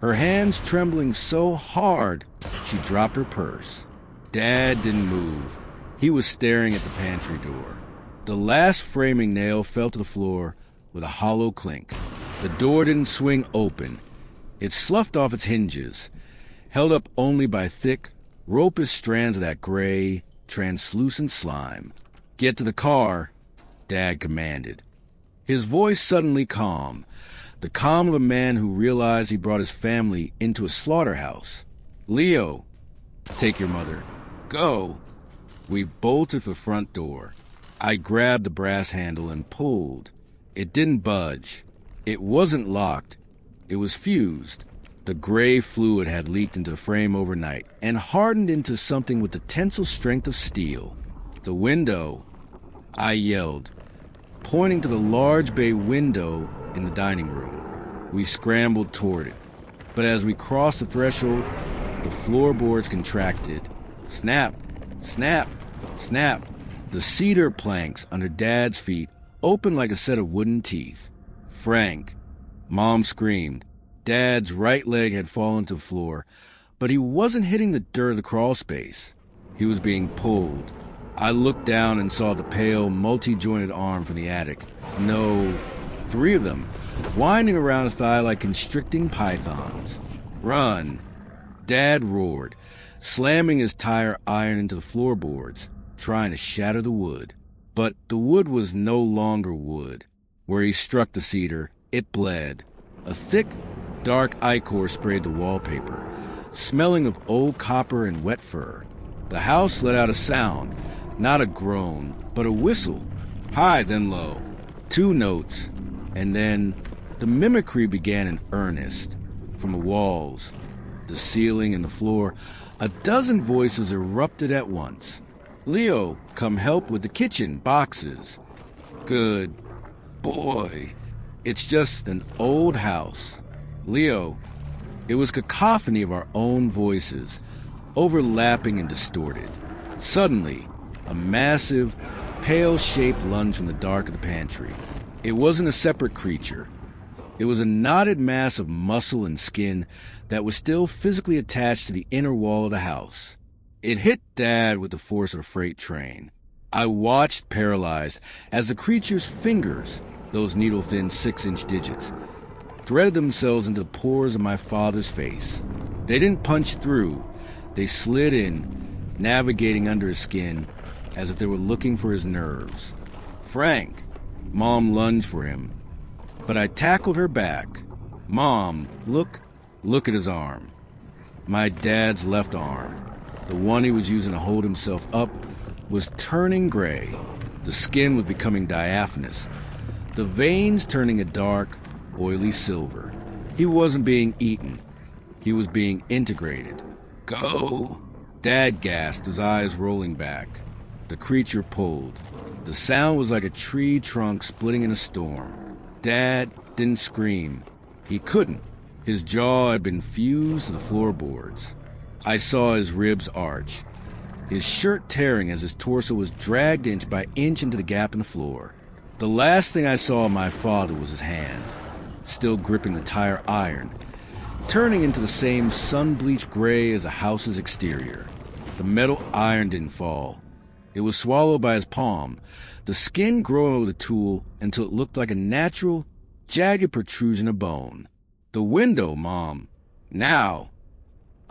A: her hands trembling so hard she dropped her purse. Dad didn't move. He was staring at the pantry door. The last framing nail fell to the floor with a hollow clink. The door didn't swing open. It sloughed off its hinges, held up only by thick, ropish strands of that gray, translucent slime. "Get to the car," Dad commanded. His voice suddenly calm, the calm of a man who realized he brought his family into a slaughterhouse. "Leo, take your mother. Go." We bolted for the front door. I grabbed the brass handle and pulled. It didn't budge. It wasn't locked. It was fused. The gray fluid had leaked into the frame overnight and hardened into something with the tensile strength of steel. "The window," I yelled, pointing to the large bay window in the dining room. We scrambled toward it, but as we crossed the threshold, the floorboards contracted. Snap, snap, snap. The cedar planks under Dad's feet opened like a set of wooden teeth. "Frank!" Mom screamed. Dad's right leg had fallen to the floor, but he wasn't hitting the dirt of the crawl space. He was being pulled. I looked down and saw the pale, multi-jointed arm from the attic. No, 3 of them, winding around his thigh like constricting pythons. "Run!" Dad roared, slamming his tire iron into the floorboards, trying to shatter the wood. But the wood was no longer wood. Where he struck the cedar, it bled. A thick, dark ichor sprayed the wallpaper, smelling of old copper and wet fur. The house let out a sound, not a groan, but a whistle, high then low. 2 notes, and then the mimicry began in earnest. From the walls, the ceiling, and the floor, a dozen voices erupted at once. "Leo, come help with the kitchen, boxes." "Good boy. It's just an old house." "Leo." It was cacophony of our own voices, overlapping and distorted. Suddenly, a massive, pale shape lunged from the dark of the pantry. It wasn't a separate creature. It was a knotted mass of muscle and skin that was still physically attached to the inner wall of the house. It hit Dad with the force of a freight train. I watched, paralyzed, as the creature's fingers, those needle-thin 6-inch digits, threaded themselves into the pores of my father's face. They didn't punch through. They slid in, navigating under his skin as if they were looking for his nerves. "Frank!" Mom lunged for him, but I tackled her back. "Mom, look at his arm." My dad's left arm, the one he was using to hold himself up, was turning gray. The skin was becoming diaphanous, the veins turning a dark, oily silver. He wasn't being eaten. He was being integrated. "Go!" Dad gasped, his eyes rolling back. The creature pulled. The sound was like a tree trunk splitting in a storm. Dad didn't scream. He couldn't. His jaw had been fused to the floorboards. I saw his ribs arch, his shirt tearing as his torso was dragged inch by inch into the gap in the floor. The last thing I saw of my father was his hand, still gripping the tire iron, turning into the same sun-bleached gray as a house's exterior. The metal iron didn't fall. It was swallowed by his palm, the skin growing over the tool until it looked like a natural, jagged protrusion of bone. "The window, Mom. Now!"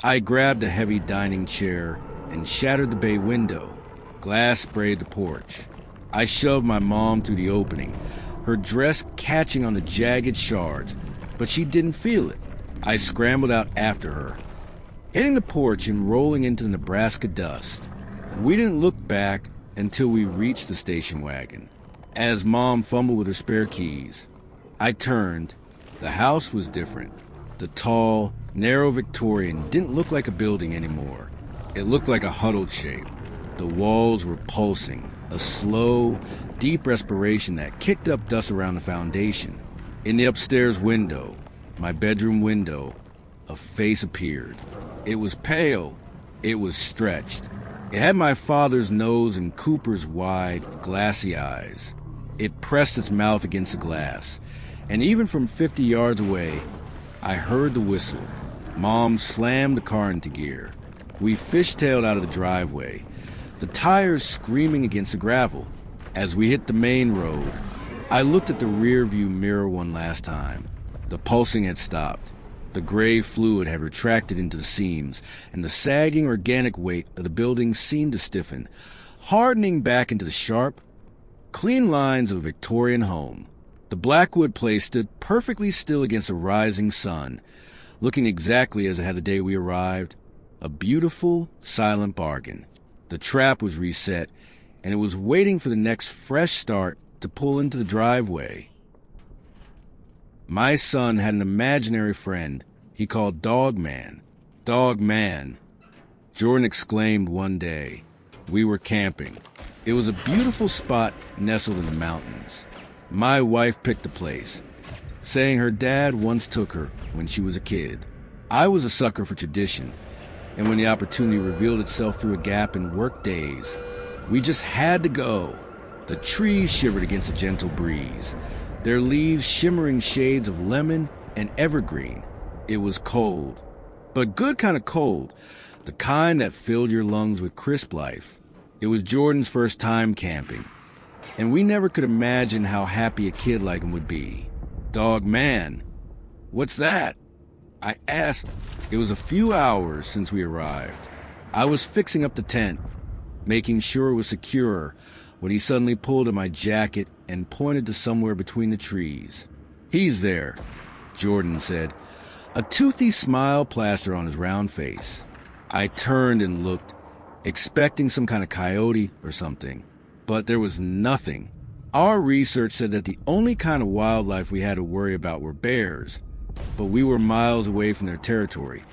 A: I grabbed a heavy dining chair and shattered the bay window. Glass sprayed the porch. I shoved my mom through the opening, her dress catching on the jagged shards, but she didn't feel it. I scrambled out after her, hitting the porch and rolling into the Nebraska dust. We didn't look back until we reached the station wagon. As Mom fumbled with her spare keys, I turned. The house was different. The tall, narrow Victorian didn't look like a building anymore. It looked like a huddled shape. The walls were pulsing, a slow, deep respiration that kicked up dust around the foundation. In the upstairs window, my bedroom window, a face appeared. It was pale. It was stretched. It had my father's nose and Cooper's wide, glassy eyes. It pressed its mouth against the glass, and even from 50 yards away, I heard the whistle. Mom slammed the car into gear. We fishtailed out of the driveway, the tires screaming against the gravel. As we hit the main road, I looked at the rear view mirror one last time. The pulsing had stopped. The gray fluid had retracted into the seams, and the sagging organic weight of the building seemed to stiffen, hardening back into the sharp, clean lines of a Victorian home. The Blackwood place stood perfectly still against a rising sun, looking exactly as it had the day we arrived. A beautiful, silent bargain. The trap was reset, and it was waiting for the next fresh start to pull into the driveway. My son had an imaginary friend he called Dog Man. Dog Man, Jordan exclaimed one day. We were camping. It was a beautiful spot nestled in the mountains. My wife picked the place, saying her dad once took her when she was a kid. I was a sucker for tradition, and when the opportunity revealed itself through a gap in work days, we just had to go. The trees shivered against a gentle breeze, their leaves shimmering shades of lemon and evergreen. It was cold, but good kind of cold, the kind that filled your lungs with crisp life. It was Jordan's first time camping, and we never could imagine how happy a kid like him would be. Dog Man, what's that? I asked. It was a few hours since we arrived. I was fixing up the tent, making sure it was secure, when he suddenly pulled at my jacket and pointed to somewhere between the trees. He's there, Jordan said, a toothy smile plastered on his round face. I turned and looked, expecting some kind of coyote or something, but there was nothing. Our research said that the only kind of wildlife we had to worry about were bears, but we were miles away from their territory,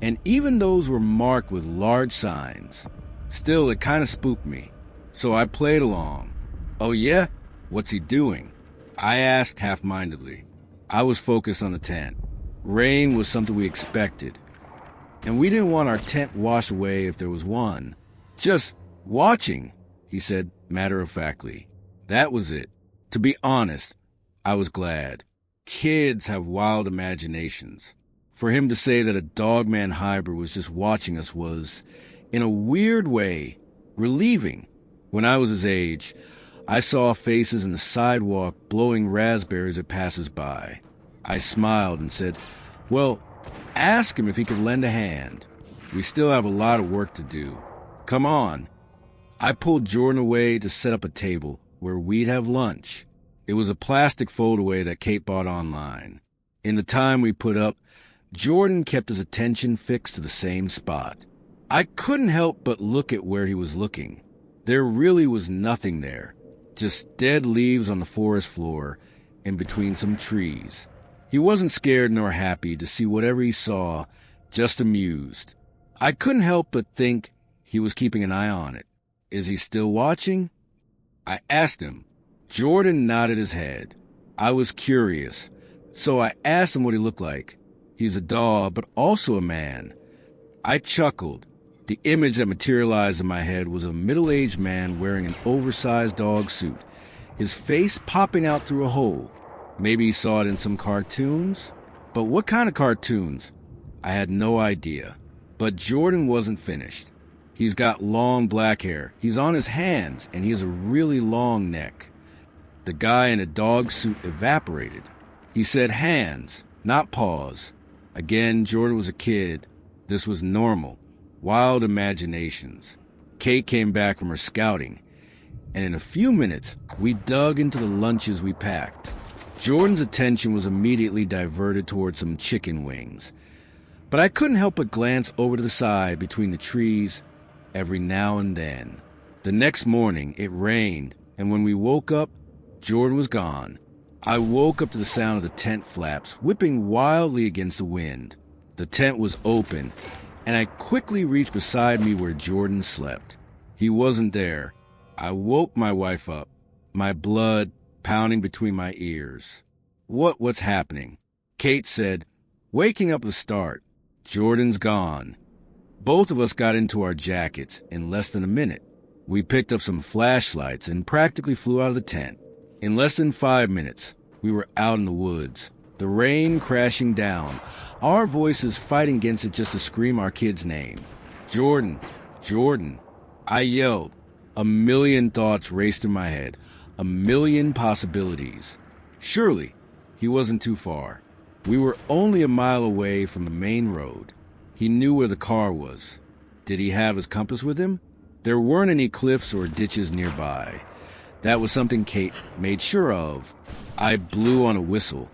A: and even those were marked with large signs. Still, it kind of spooked me, so I played along. Oh yeah? What's he doing? I asked half-mindedly. I was focused on the tent. Rain was something we expected, and we didn't want our tent washed away if there was one. Just watching, he said matter-of-factly. That was it. To be honest, I was glad. Kids have wild imaginations. For him to say that a Dog-Man hybrid was just watching us was, in a weird way, relieving. When I was his age, I saw faces in the sidewalk blowing raspberries at passers-by. I smiled and said, well, ask him if he could lend a hand. We still have a lot of work to do. Come on. I pulled Jordan away to set up a table where we'd have lunch. It was a plastic foldaway that Kate bought online. In the time we put up, Jordan kept his attention fixed to the same spot. I couldn't help but look at where he was looking. There really was nothing there, just dead leaves on the forest floor in between some trees. He wasn't scared nor happy to see whatever he saw, just amused. I couldn't help but think he was keeping an eye on it. Is he still watching? I asked him. Jordan nodded his head. I was curious, so I asked him what he looked like. He's a dog, but also a man. I chuckled. The image that materialized in my head was a middle-aged man wearing an oversized dog suit, his face popping out through a hole. Maybe he saw it in some cartoons? But what kind of cartoons? I had no idea. But Jordan wasn't finished. He's got long black hair. He's on his hands, and he has a really long neck. The guy in a dog suit evaporated. He said hands, not paws. Again, Jordan was a kid. This was normal. Wild imaginations. Kate came back from her scouting, and in a few minutes, we dug into the lunches we packed. Jordan's attention was immediately diverted towards some chicken wings, but I couldn't help but glance over to the side between the trees every now and then. The next morning, it rained, and when we woke up, Jordan was gone. I woke up to the sound of the tent flaps whipping wildly against the wind. The tent was open, and I quickly reached beside me where Jordan slept. He wasn't there. I woke my wife up, my blood pounding between my ears. What's happening? Kate said, "Waking up the start. Jordan's gone." Both of us got into our jackets in less than a minute. We picked up some flashlights and practically flew out of the tent. In less than 5 minutes, we were out in the woods, the rain crashing down, our voices fighting against it just to scream our kid's name. "Jordan, Jordan." I yelled. A million thoughts raced in my head, a million possibilities. Surely, he wasn't too far. We were only a mile away from the main road. He knew where the car was. Did he have his compass with him? There weren't any cliffs or ditches nearby. That was something Kate made sure of. I blew on a whistle,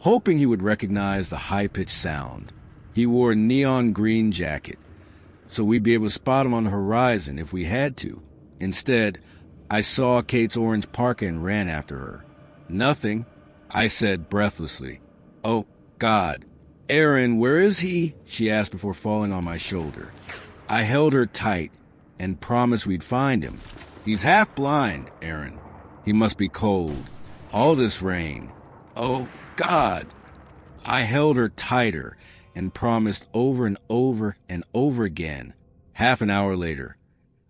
A: hoping he would recognize the high-pitched sound. He wore a neon green jacket, so we'd be able to spot him on the horizon if we had to. Instead, I saw Kate's orange parka and ran after her. "Nothing," I said breathlessly. "Oh, God. Aaron, where is he?" she asked before falling on my shoulder. I held her tight and promised we'd find him. "He's half blind, Aaron. He must be cold. All this rain. Oh, God." I held her tighter and promised over and over and over again. Half an hour later,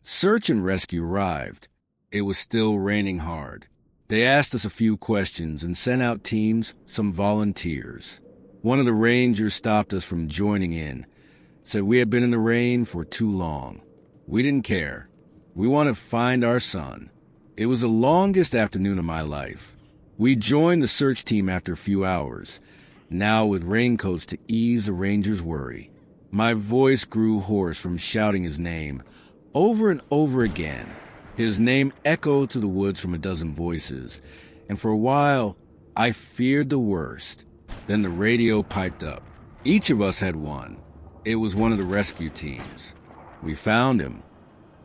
A: search and rescue arrived. It was still raining hard. They asked us a few questions and sent out teams, some volunteers. One of the rangers stopped us from joining in, said we had been in the rain for too long. We didn't care. We wanted to find our son. It was the longest afternoon of my life. We joined the search team after a few hours, now with raincoats to ease the rangers' worry. My voice grew hoarse from shouting his name over and over again. His name echoed through the woods from a dozen voices, and for a while, I feared the worst. Then the radio piped up. Each of us had one. It was one of the rescue teams. We found him.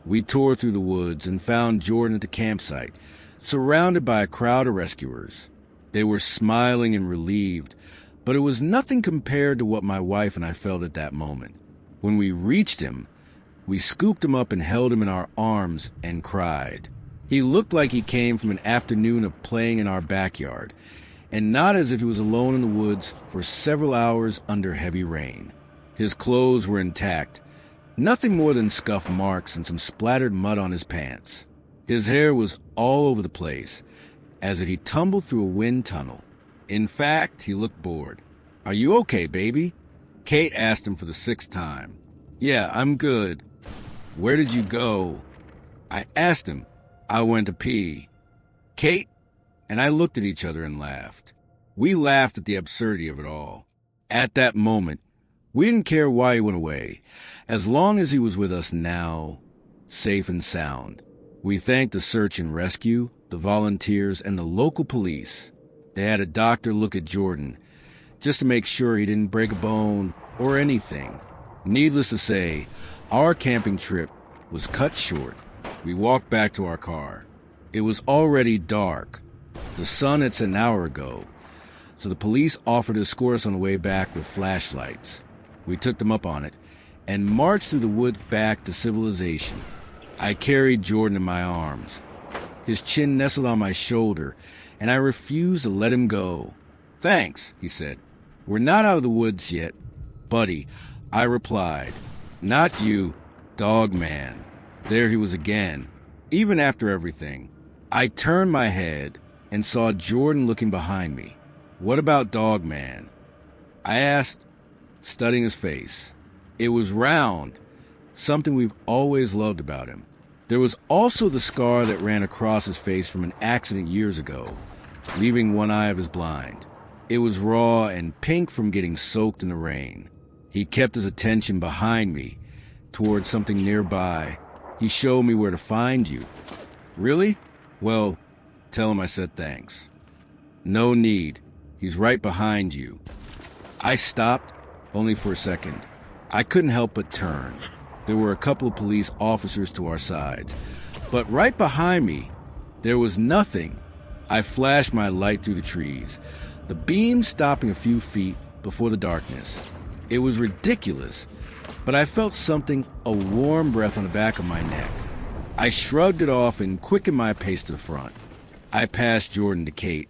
A: We tore through the woods and found Jordan at the campsite, surrounded by a crowd of rescuers. They were smiling and relieved, but it was nothing compared to what my wife and I felt at that moment. When we reached him, we scooped him up and held him in our arms and cried. He looked like he came from an afternoon of playing in our backyard, and not as if he was alone in the woods for several hours under heavy rain. His clothes were intact, nothing more than scuff marks and some splattered mud on his pants. His hair was all over the place, as if he tumbled through a wind tunnel. In fact, he looked bored. "Are you okay, baby?" Kate asked him for the 6th time. "Yeah, I'm good." "Where did you go?" I asked him. "I went to pee." Kate and I looked at each other and laughed. We laughed at the absurdity of it all. At that moment, we didn't care why he went away, as long as he was with us now, safe and sound. We thanked the search and rescue, the volunteers, and the local police. They had a doctor look at Jordan, just to make sure he didn't break a bone or anything. Needless to say, our camping trip was cut short. We walked back to our car. It was already dark. The sun had set an hour ago, so the police offered to escort us on the way back with flashlights. We took them up on it and marched through the woods back to civilization. I carried Jordan in my arms. His chin nestled on my shoulder, and I refused to let him go. "Thanks," he said. "We're not out of the woods yet, buddy," I replied. "Not you, dog man." There he was again, even after everything. I turned my head and saw Jordan looking behind me. "What about dog man?" I asked, studying his face. It was round, something we've always loved about him. There was also the scar that ran across his face from an accident years ago, leaving one eye of his blind. It was raw and pink from getting soaked in the rain. He kept his attention behind me, towards something nearby. He showed me where to find you. "Really? Well, tell him I said thanks." "No need. He's right behind you." I stopped, only for a second. I couldn't help but turn. There were a couple of police officers to our sides, but right behind me, there was nothing. I flashed my light through the trees, the beam stopping a few feet before the darkness. It was ridiculous, but I felt something, a warm breath on the back of my neck. I shrugged it off and quickened my pace to the front. I passed Jordan to Kate,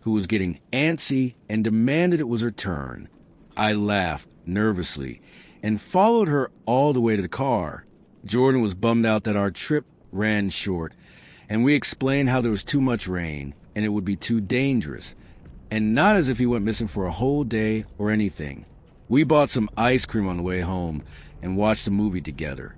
A: who was getting antsy and demanded it was her turn. I laughed nervously and followed her all the way to the car. Jordan was bummed out that our trip ran short, and we explained how there was too much rain and it would be too dangerous, and not as if he went missing for a whole day or anything. We bought some ice cream on the way home and watched a movie together.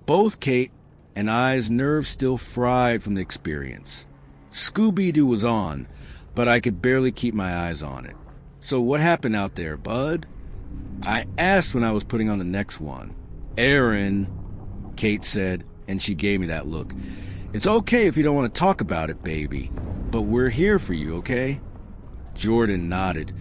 A: Both Kate and I's nerves still fried from the experience. Scooby-Doo was on, but I could barely keep my eyes on it. "So what happened out there, bud?" I asked when I was putting on the next one. "Aaron," Kate said, and she gave me that look. "It's okay if you don't want to talk about it, baby, but we're here for you, okay?" Jordan nodded,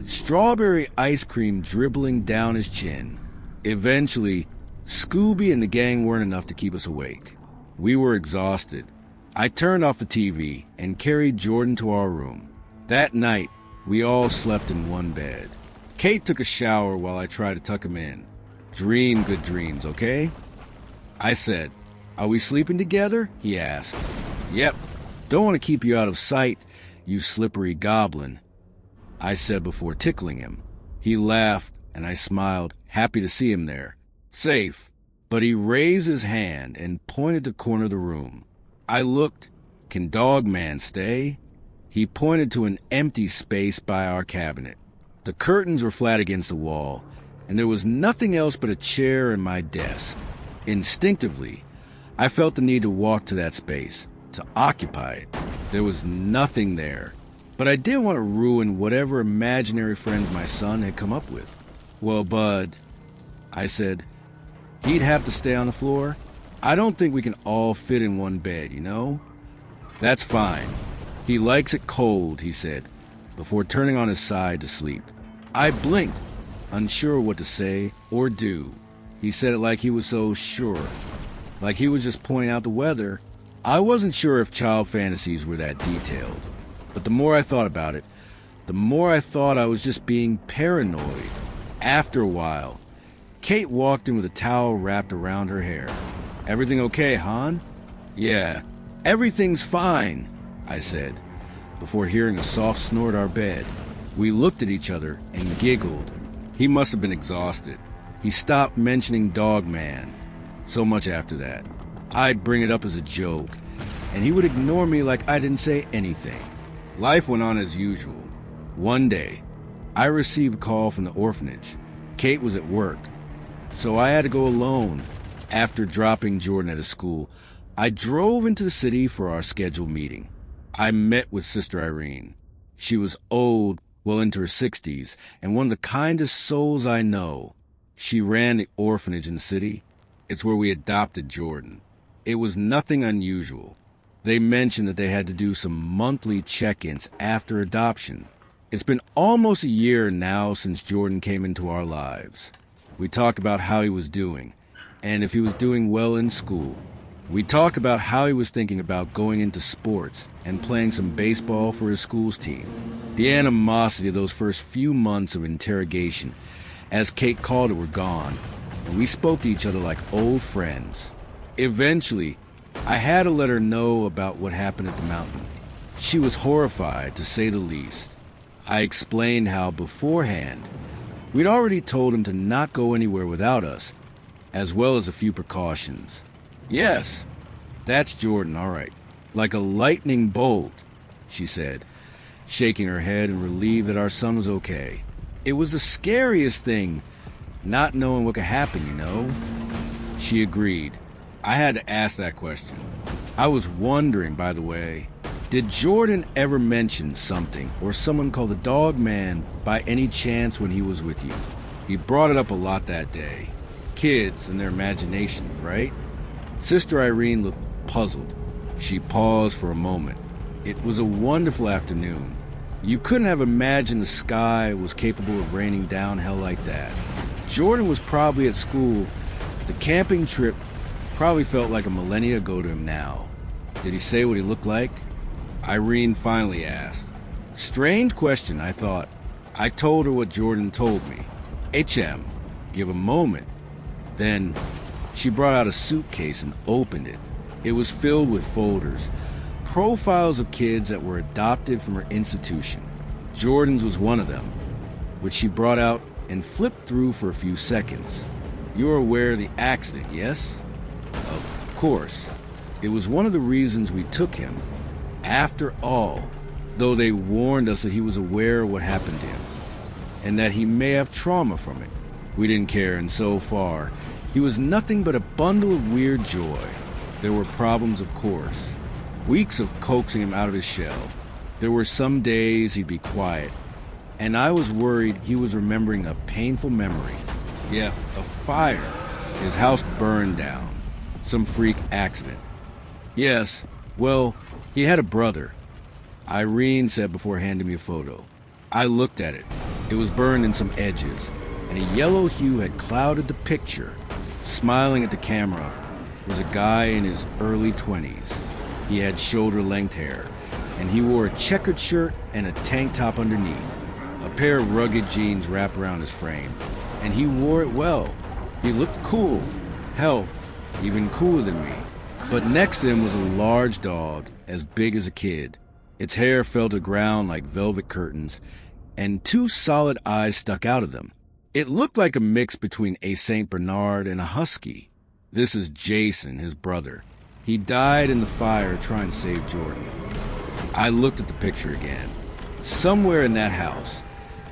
A: strawberry ice cream dribbling down his chin. Eventually, Scooby and the gang weren't enough to keep us awake. We were exhausted. I turned off the TV and carried Jordan to our room. That night, we all slept in one bed. Kate took a shower while I tried to tuck him in. "Dream good dreams, okay?" I said. "Are we sleeping together?" he asked. "Yep. Don't want to keep you out of sight, you slippery goblin," I said before tickling him. He laughed, and I smiled, happy to see him there. "Safe." But he raised his hand and pointed to the corner of the room. I looked. "Can Dog Man stay?" He pointed to an empty space by our cabinet. The curtains were flat against the wall, and there was nothing else but a chair and my desk. Instinctively, I felt the need to walk to that space, to occupy it. There was nothing there, but I didn't want to ruin whatever imaginary friends my son had come up with. "Well, Bud," I said, "he'd have to stay on the floor. I don't think we can all fit in one bed, you know?" "That's fine. He likes it cold," he said, before turning on his side to sleep. I blinked, unsure what to say or do. He said it like he was so sure, like he was just pointing out the weather. I wasn't sure if child fantasies were that detailed, but the more I thought about it, the more I thought I was just being paranoid. After a while, Kate walked in with a towel wrapped around her hair. "Everything okay, hon?" "Yeah, everything's fine," I said, before hearing a soft snort at our bed. We looked at each other and giggled. He must have been exhausted. He stopped mentioning Dog Man so much after that. I'd bring it up as a joke, and he would ignore me like I didn't say anything. Life went on as usual. One day, I received a call from the orphanage. Kate was at work, so I had to go alone. After dropping Jordan at his school, I drove into the city for our scheduled meeting. I met with Sister Irene. She was old, well into her 60s, and one of the kindest souls I know. She ran the orphanage in the city. It's where we adopted Jordan. It was nothing unusual. They mentioned that they had to do some monthly check-ins after adoption. It's been almost a year now since Jordan came into our lives. We talked about how he was doing, and if he was doing well in school. We talked about how he was thinking about going into sports and playing some baseball for his school's team. The animosity of those first few months of interrogation, as Kate called it, were gone, and we spoke to each other like old friends. Eventually, I had to let her know about what happened at the mountain. She was horrified, to say the least. I explained how, beforehand, we'd already told him to not go anywhere without us, as well as a few precautions. "Yes, that's Jordan, all right. Like a lightning bolt," she said, shaking her head and relieved that our son was okay. "It was the scariest thing, not knowing what could happen, you know." She agreed. I had to ask that question. I was wondering, by the way, did Jordan ever mention something or someone called the Dog Man by any chance when he was with you? He brought it up a lot that day. Kids and their imaginations, right? Sister Irene looked puzzled. She paused for a moment. It was a wonderful afternoon. You couldn't have imagined the sky was capable of raining down hell like that. Jordan was probably at school. The camping trip probably felt like a millennia ago to him now. Did he say what he looked like? Irene finally asked. Strange question, I thought. I told her what Jordan told me. HM, give a moment. Then she brought out a suitcase and opened it. It was filled with folders, profiles of kids that were adopted from her institution. Jordan's was one of them, which she brought out and flipped through for a few seconds. You're aware of the accident, yes? Of course. It was one of the reasons we took him. After all, though they warned us that he was aware of what happened to him, and that he may have trauma from it, we didn't care, and so far, he was nothing but a bundle of weird joy. There were problems, of course. Weeks of coaxing him out of his shell. There were some days he'd be quiet, and I was worried he was remembering a painful memory. Yeah, a fire. His house burned down. Some freak accident. Yes, well, he had a brother. Irene said before handing me a photo. I looked at it. It was burned in some edges, and a yellow hue had clouded the picture. Smiling at the camera was a guy in his early 20s. He had shoulder-length hair, and he wore a checkered shirt and a tank top underneath. A pair of rugged jeans wrapped around his frame, and he wore it well. He looked cool. Hell, even cooler than me. But next to him was a large dog, as big as a kid. Its hair fell to the ground like velvet curtains, and two solid eyes stuck out of them. It looked like a mix between a Saint Bernard and a husky. This is Jason, his brother. He died in the fire trying to save Jordan. I looked at the picture again. Somewhere in that house,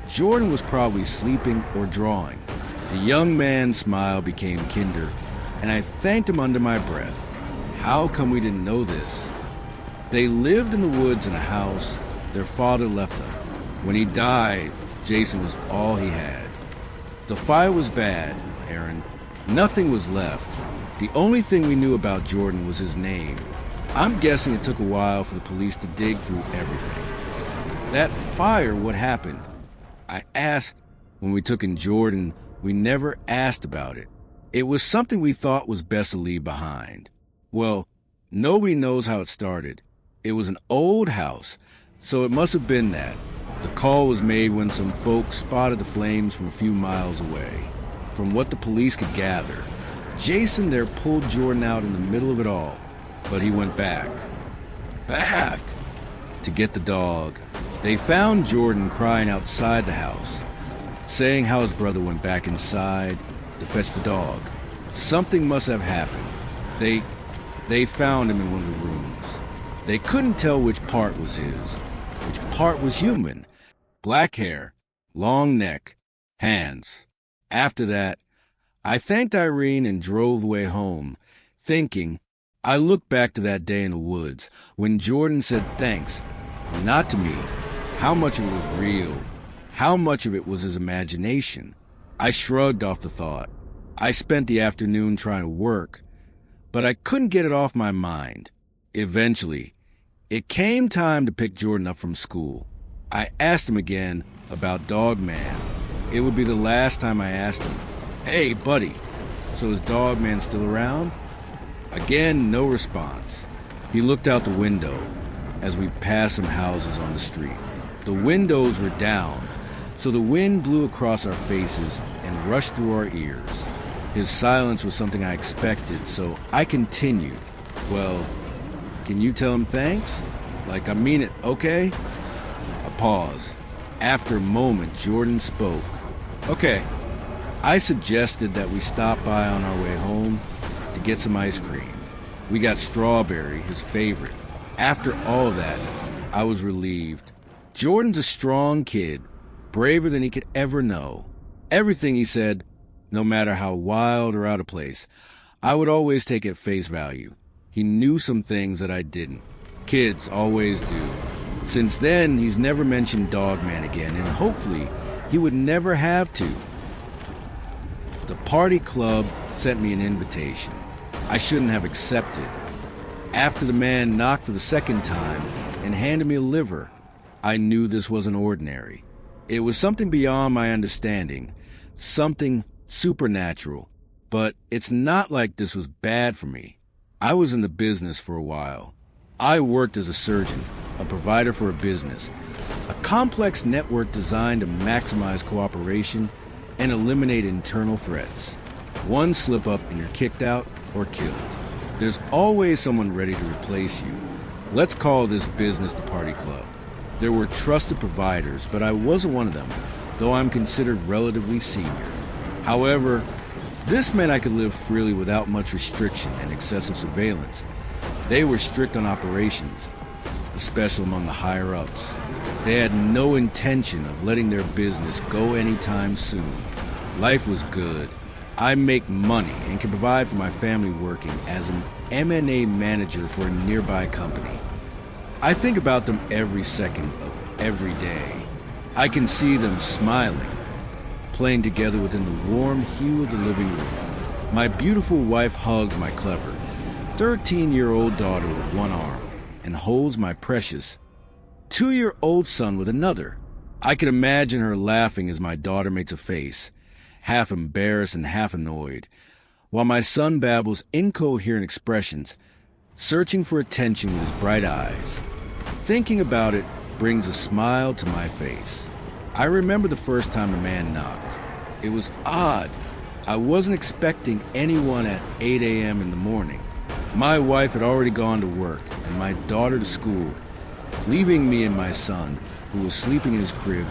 A: Jordan was probably sleeping or drawing. The young man's smile became kinder, and I thanked him under my breath. How come we didn't know this? They lived in the woods in a house their father left them. When he died, Jason was all he had. The fire was bad, Aaron. Nothing was left. The only thing we knew about Jordan was his name. I'm guessing it took a while for the police to dig through everything. That fire, what happened? I asked. When we took in Jordan, we never asked about it. It was something we thought was best to leave behind. Well, nobody knows how it started. It was an old house, so it must have been that. The call was made when some folks spotted the flames from a few miles away. From what the police could gather, Jason there pulled Jordan out in the middle of it all, but he went back. Back! To get the dog. They found Jordan crying outside the house, saying how his brother went back inside to fetch the dog. Something must have happened. They found him in one of the rooms. They couldn't tell which part was his, which part was human. Black hair, long neck, hands. After that, I thanked Irene and drove the way home, thinking. I looked back to that day in the woods when Jordan said thanks, not to me. How much of it was real? How much of it was his imagination? I shrugged off the thought. I spent the afternoon trying to work, but I couldn't get it off my mind. Eventually, it came time to pick Jordan up from school. I asked him again about Dog Man. It would be the last time I asked him. Hey, buddy, so is Dog Man still around? Again, no response. He looked out the window as we passed some houses on the street. The windows were down, so the wind blew across our faces and rushed through our ears. His silence was something I expected, so I continued. Well, can you tell him thanks? Like I mean it, okay? A pause. After a moment, Jordan spoke. Okay. I suggested that we stop by on our way home to get some ice cream. We got strawberry, his favorite. After all of that, I was relieved. Jordan's a strong kid, braver than he could ever know. Everything he said, no matter how wild or out of place, I would always take at face value. He knew some things that I didn't. Kids always do. Since then, he's never mentioned Dog Man again, and hopefully, he would never have to. The party club sent me an invitation. I shouldn't have accepted. After the man knocked for the second time and handed me a liver, I knew this wasn't ordinary. It was something beyond my understanding, something supernatural. But it's not like this was bad for me. I was in the business for a while. I worked as a surgeon, a provider for a business, a complex network designed to maximize cooperation and eliminate internal threats. One slip up and you're kicked out or killed. There's always someone ready to replace you. Let's call this business the party club. There were trusted providers, but I wasn't one of them, though I'm considered relatively senior. However, this meant I could live freely without much restriction and excessive surveillance. They were strict on operations, especially among the higher-ups. They had no intention of letting their business go anytime soon. Life was good. I make money and can provide for my family working as an M&A manager for a nearby company. I think about them every second of every day. I can see them smiling, playing together within the warm hue of the living room. My beautiful wife hugs my clever 13-year-old daughter with one arm and holds my precious 2-year-old son with another. I can imagine her laughing as my daughter makes a face, half embarrassed and half annoyed, while my son babbles incoherent expressions, searching for attention with his bright eyes. Thinking about it brings a smile to my face. I remember the first time the man knocked. It was odd. I wasn't expecting anyone at 8 a.m. in the morning. My wife had already gone to work and my daughter to school, leaving me and my son, who was sleeping in his crib,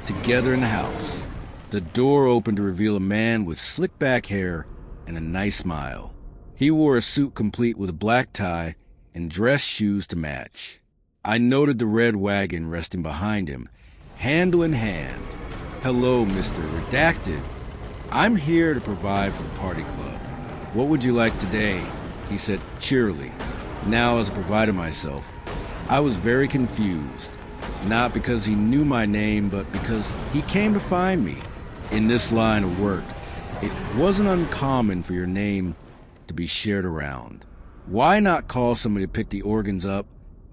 A: together in the house. The door opened to reveal a man with slick back hair and a nice smile. He wore a suit complete with a black tie and dress shoes to match. I noted the red wagon resting behind him, handle in hand. "Hello, Mr. Redacted. I'm here to provide for the party club. What would you like today?" he said cheerily. Now, as I provided myself, I was very confused, not because he knew my name, but because he came to find me. In this line of work, it wasn't uncommon for your name to be shared around. Why not call somebody to pick the organs up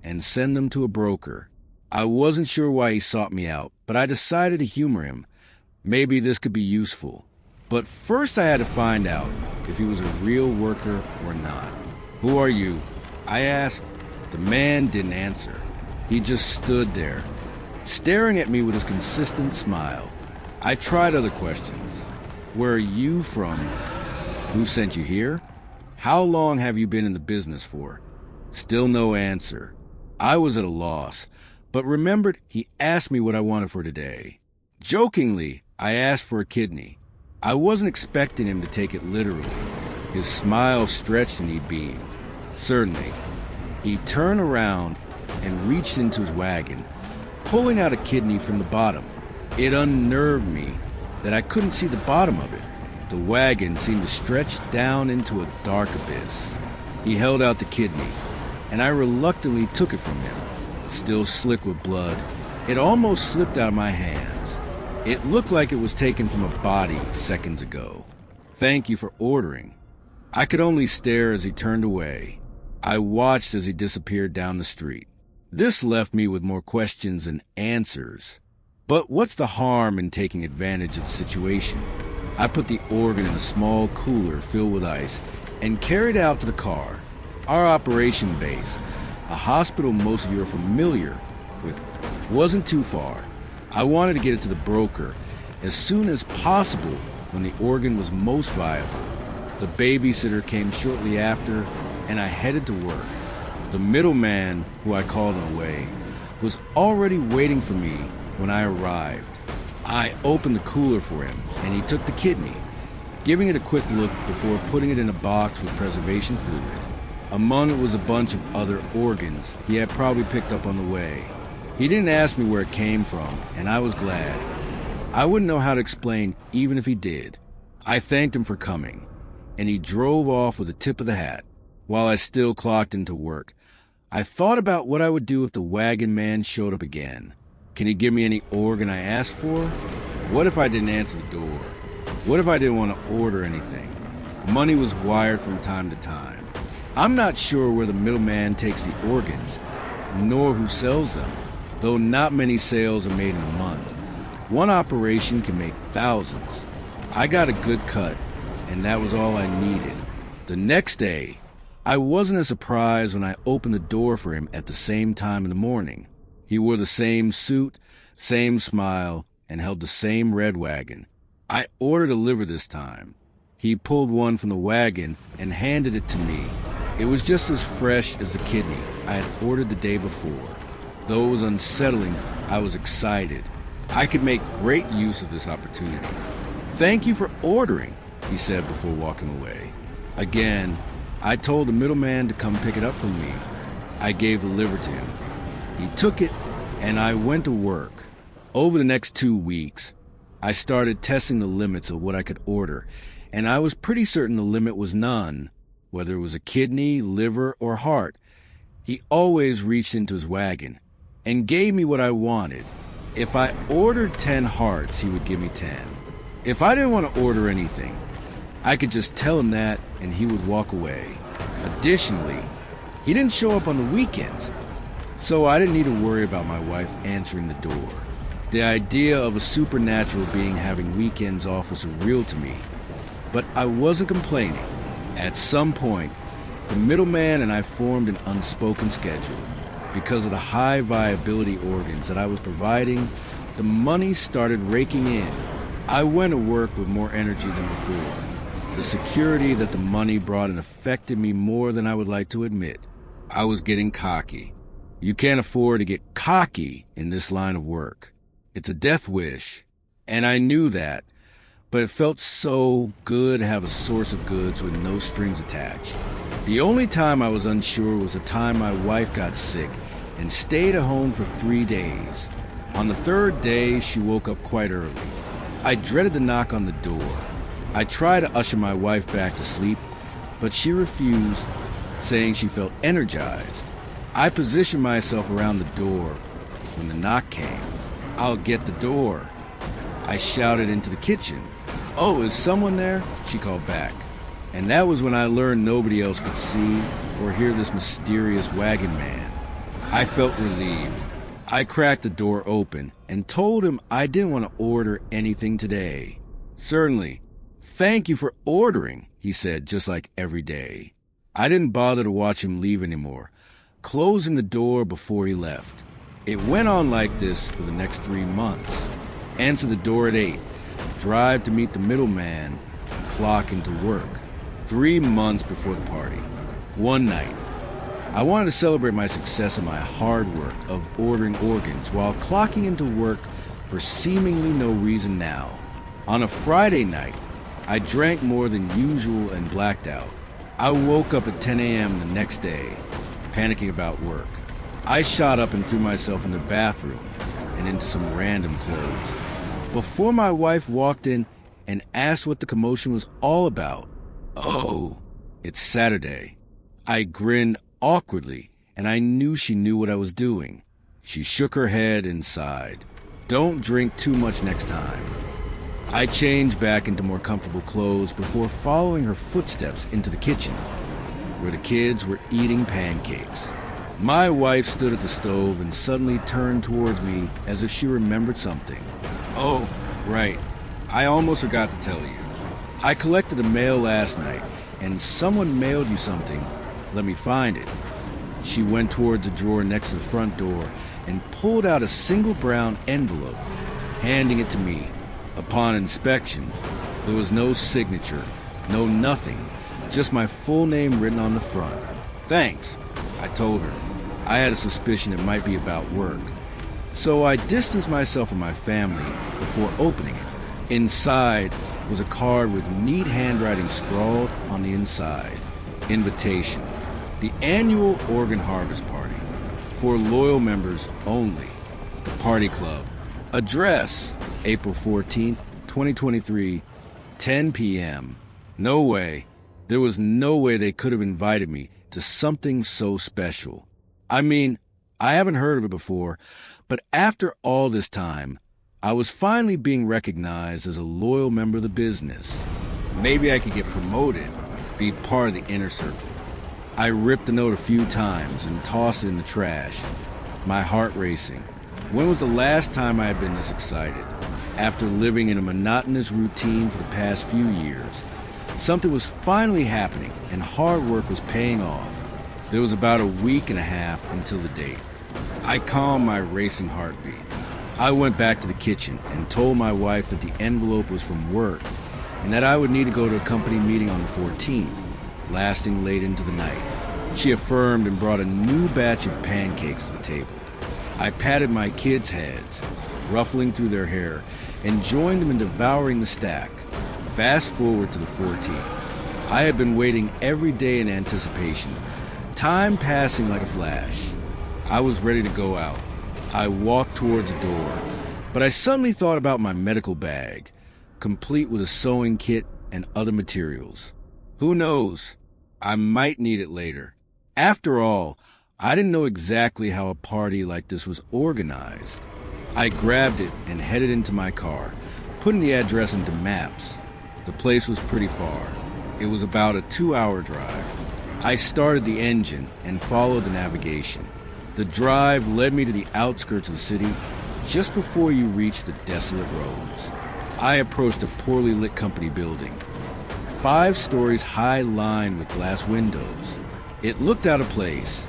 A: and send them to a broker? I wasn't sure why he sought me out, but I decided to humor him. Maybe this could be useful. But first I had to find out if he was a real worker or not. "Who are you?" I asked. The man didn't answer. He just stood there, staring at me with his consistent smile. I tried other questions. "Where are you from? Who sent you here? How long have you been in the business for?" Still no answer. I was at a loss, but remembered he asked me what I wanted for today. Jokingly, I asked for a kidney. I wasn't expecting him to take it literally. His smile stretched and he beamed. "Certainly." He turned around and reached into his wagon, pulling out a kidney from the bottom. It unnerved me that I couldn't see the bottom of it. The wagon seemed to stretch down into a dark abyss. He held out the kidney, and I reluctantly took it from him. Still slick with blood, it almost slipped out of my hands. It looked like it was taken from a body seconds ago. "Thank you for ordering." I could only stare as he turned away. I watched as he disappeared down the street. This left me with more questions than answers. But what's the harm in taking advantage of the situation? I put the organ in a small cooler filled with ice and carried it out to the car. Our operation base, a hospital most of you are familiar with, wasn't too far. I wanted to get it to the broker as soon as possible when the organ was most viable. The babysitter came shortly after, and I headed to work. The middleman, who I called on the way, was already waiting for me when I arrived. I opened the cooler for him, and he took the kidney, giving it a quick look before putting it in a box with preservation fluid. Among it was a bunch of other organs he had probably picked up on the way. He didn't ask me where it came from, and I was glad. I wouldn't know how to explain even if he did. I thanked him for coming, and he drove off with a tip of the hat. While I still clocked into work, I thought about what I would do if the wagon man showed up again. Can he give me any organ I asked for? What if I didn't answer the door? What if I didn't want to order anything? Money was wired from time to time. I'm not sure where the middleman takes the organs, nor who sells them, though not many sales are made in a month. One operation can make thousands. I got a good cut, and that was all I needed. The next day, I wasn't as surprised when I opened the door for him at the same time in the morning. He wore the same suit, same smile, and held the same red wagon. I ordered a liver this time. He pulled one from the wagon and handed it to me. It was just as fresh as the kidney I had ordered the day before. Though it was unsettling, I was excited. I could make great use of this opportunity. "Thank you for ordering," he said before walking away. Again, I told the middleman to come pick it up from me. I gave the liver to him. He took it, and I went to work. Over the next 2 weeks, I started testing the limits of what I could order, and I was pretty certain the limit was none. Whether it was a kidney, liver, or heart, he always reached into his wagon and gave me what I wanted. If I ordered 10 hearts, he would give me 10. If I didn't want to order anything, I could just tell him that and he would walk away. Additionally, he didn't show up on the weekends, so I didn't need to worry about my wife answering the door. The idea of a supernatural being having weekends off was surreal to me, but I wasn't complaining. At some point, the middleman and I formed an unspoken schedule. Because of the high viability organs that I was providing, the money started raking in. I went to work with more energy than before. The security that the money brought in affected me more than I would like to admit. I was getting cocky. You can't afford to get cocky in this line of work. It's a death wish, and I knew that, but it felt so good to have a source of goods with no strings attached. The only time I was unsure was the time my wife got sick and stayed at home for 3 days. On the 3rd day, she woke up quite early. I dreaded the knock on the door. I tried to usher my wife back to sleep, but she refused, saying she felt energized. I positioned myself around the door when the knock came. "I'll get the door," I shouted into the kitchen. "Oh, is someone there?" she called back. And that was when I learned nobody else could see or hear this mysterious wagon man. I felt relieved. I cracked the door open and told him I didn't want to order anything today. "Certainly. Thank you for ordering," he said, just like every day. I didn't bother to watch him leave anymore, closing the door before he left. It went on like this for the next 3 months. Answer the door at 8, drive to meet the middleman, clock into work. 3 months before the party. One night, I wanted to celebrate my success and my hard work of ordering organs while clocking into work for seemingly no reason now. On a Friday night, I drank more than usual and blacked out. I woke up at 10 a.m. the next day, panicking about work. I shot up and threw myself in the bathroom and into some random clothes. Before my wife walked in and asked what the commotion was all about. "Oh, it's Saturday." I grinned awkwardly, and I knew she knew what I was doing. She shook her head and sighed. "Don't drink too much next time." I changed back into more comfortable clothes before following her footsteps into the kitchen, where the kids were eating pancakes. My wife stood at the stove and suddenly turned towards me as if she remembered something. "Oh, right. I almost forgot to tell you. I collected a mail last night, and someone mailed you something. Let me find it." She went towards a drawer next to the front door and pulled out a single brown envelope, handing it to me. Upon inspection, there was no signature, no nothing, just my full name written on the front. "Thanks," I told her. I had a suspicion it might be about work, so I distanced myself from my family before opening it. Inside was a card with neat handwriting scrawled on the inside. Invitation. The annual organ harvest party. For loyal members only. The party club. Address, April 14th, 2023, 10 p.m. No way. There was no way they could have invited me to something so special. I mean, I haven't heard of it before, but after all this time, I was finally being recognized as a loyal member of the business. Maybe I could get promoted, be part of the inner circle. I ripped the note a few times and tossed it in the trash, my heart racing. When was the last time I had been this excited? After living in a monotonous routine for the past few years, something was finally happening and hard work was paying off. There was about a week and a half until the date. I calmed my racing heartbeat. I went back to the kitchen and told my wife that the envelope was from work and that I would need to go to a company meeting on the 14th, lasting late into the night. She affirmed and brought a new batch of pancakes to the table. I patted my kids' heads, ruffling through their hair, and joined them in devouring the stack. Fast forward to the 14th. I had been waiting every day in anticipation, time passing like a flash. I was ready to go out. I walked towards the door, but I suddenly thought about my medical bag, complete with a sewing kit and other materials. Who knows? I might need it later. After all, I didn't know exactly how a party like this was organized. I grabbed it and headed into my car, putting the address into maps. The place was pretty far. It was about a 2-hour drive. I started the engine and followed the navigation. The drive led me to the outskirts of the city just before you reach the desolate roads. I approached a poorly lit company building, 5 stories high, lined with glass windows. It looked out of place,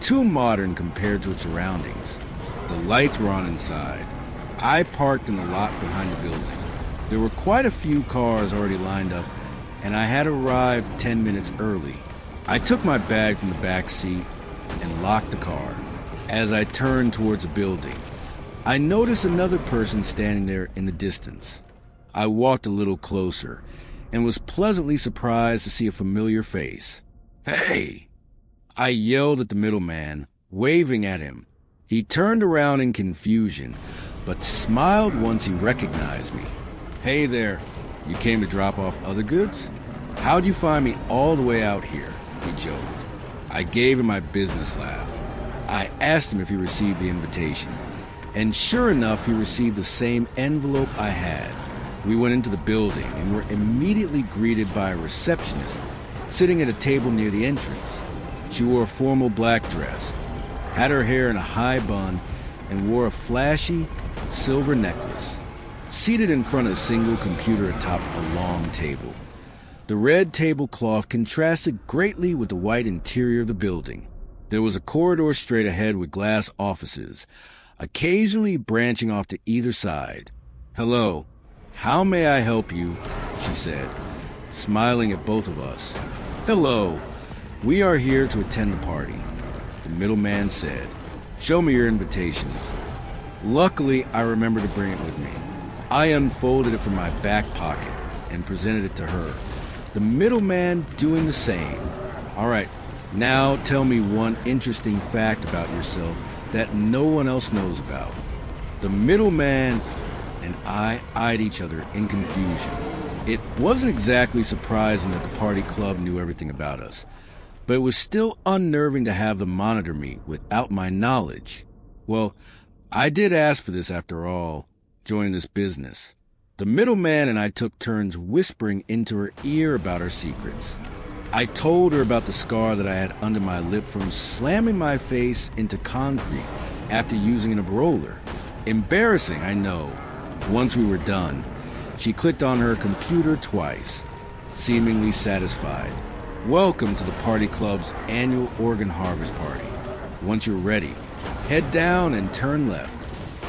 A: too modern compared to its surroundings. The lights were on inside. I parked in the lot behind the building. There were quite a few cars already lined up, and I had arrived 10 minutes early. I took my bag from the back seat and locked the car. As I turned towards the building, I noticed another person standing there in the distance. I walked a little closer and was pleasantly surprised to see a familiar face. "Hey!" I yelled at the middleman, waving at him. He turned around in confusion, but smiled once he recognized me. "Hey there, you came to drop off other goods? How'd you find me all the way out here?" he joked. I gave him my business laugh. I asked him if he received the invitation, and sure enough, he received the same envelope I had. We went into the building and were immediately greeted by a receptionist sitting at a table near the entrance. She wore a formal black dress, had her hair in a high bun, and wore a flashy silver necklace. Seated in front of a single computer atop a long table. The red tablecloth contrasted greatly with the white interior of the building. There was a corridor straight ahead with glass offices, occasionally branching off to either side. "Hello, how may I help you?" she said, smiling at both of us. "Hello, we are here to attend the party," the middleman said. "Show me your invitations." Luckily, I remembered to bring it with me. I unfolded it from my back pocket and presented it to her, the middleman doing the same. "All right, now tell me one interesting fact about yourself that no one else knows about." The middleman and I eyed each other in confusion. It wasn't exactly surprising that the party club knew everything about us, but it was still unnerving to have them monitor me without my knowledge. Well, I did ask for this after all, joining this business. The middleman and I took turns whispering into her ear about our secrets. I told her about the scar that I had under my lip from slamming my face into concrete after using an roller. Embarrassing, I know. Once we were done, she clicked on her computer twice, seemingly satisfied. "Welcome to the Party Club's annual organ harvest party. Once you're ready, head down and turn left.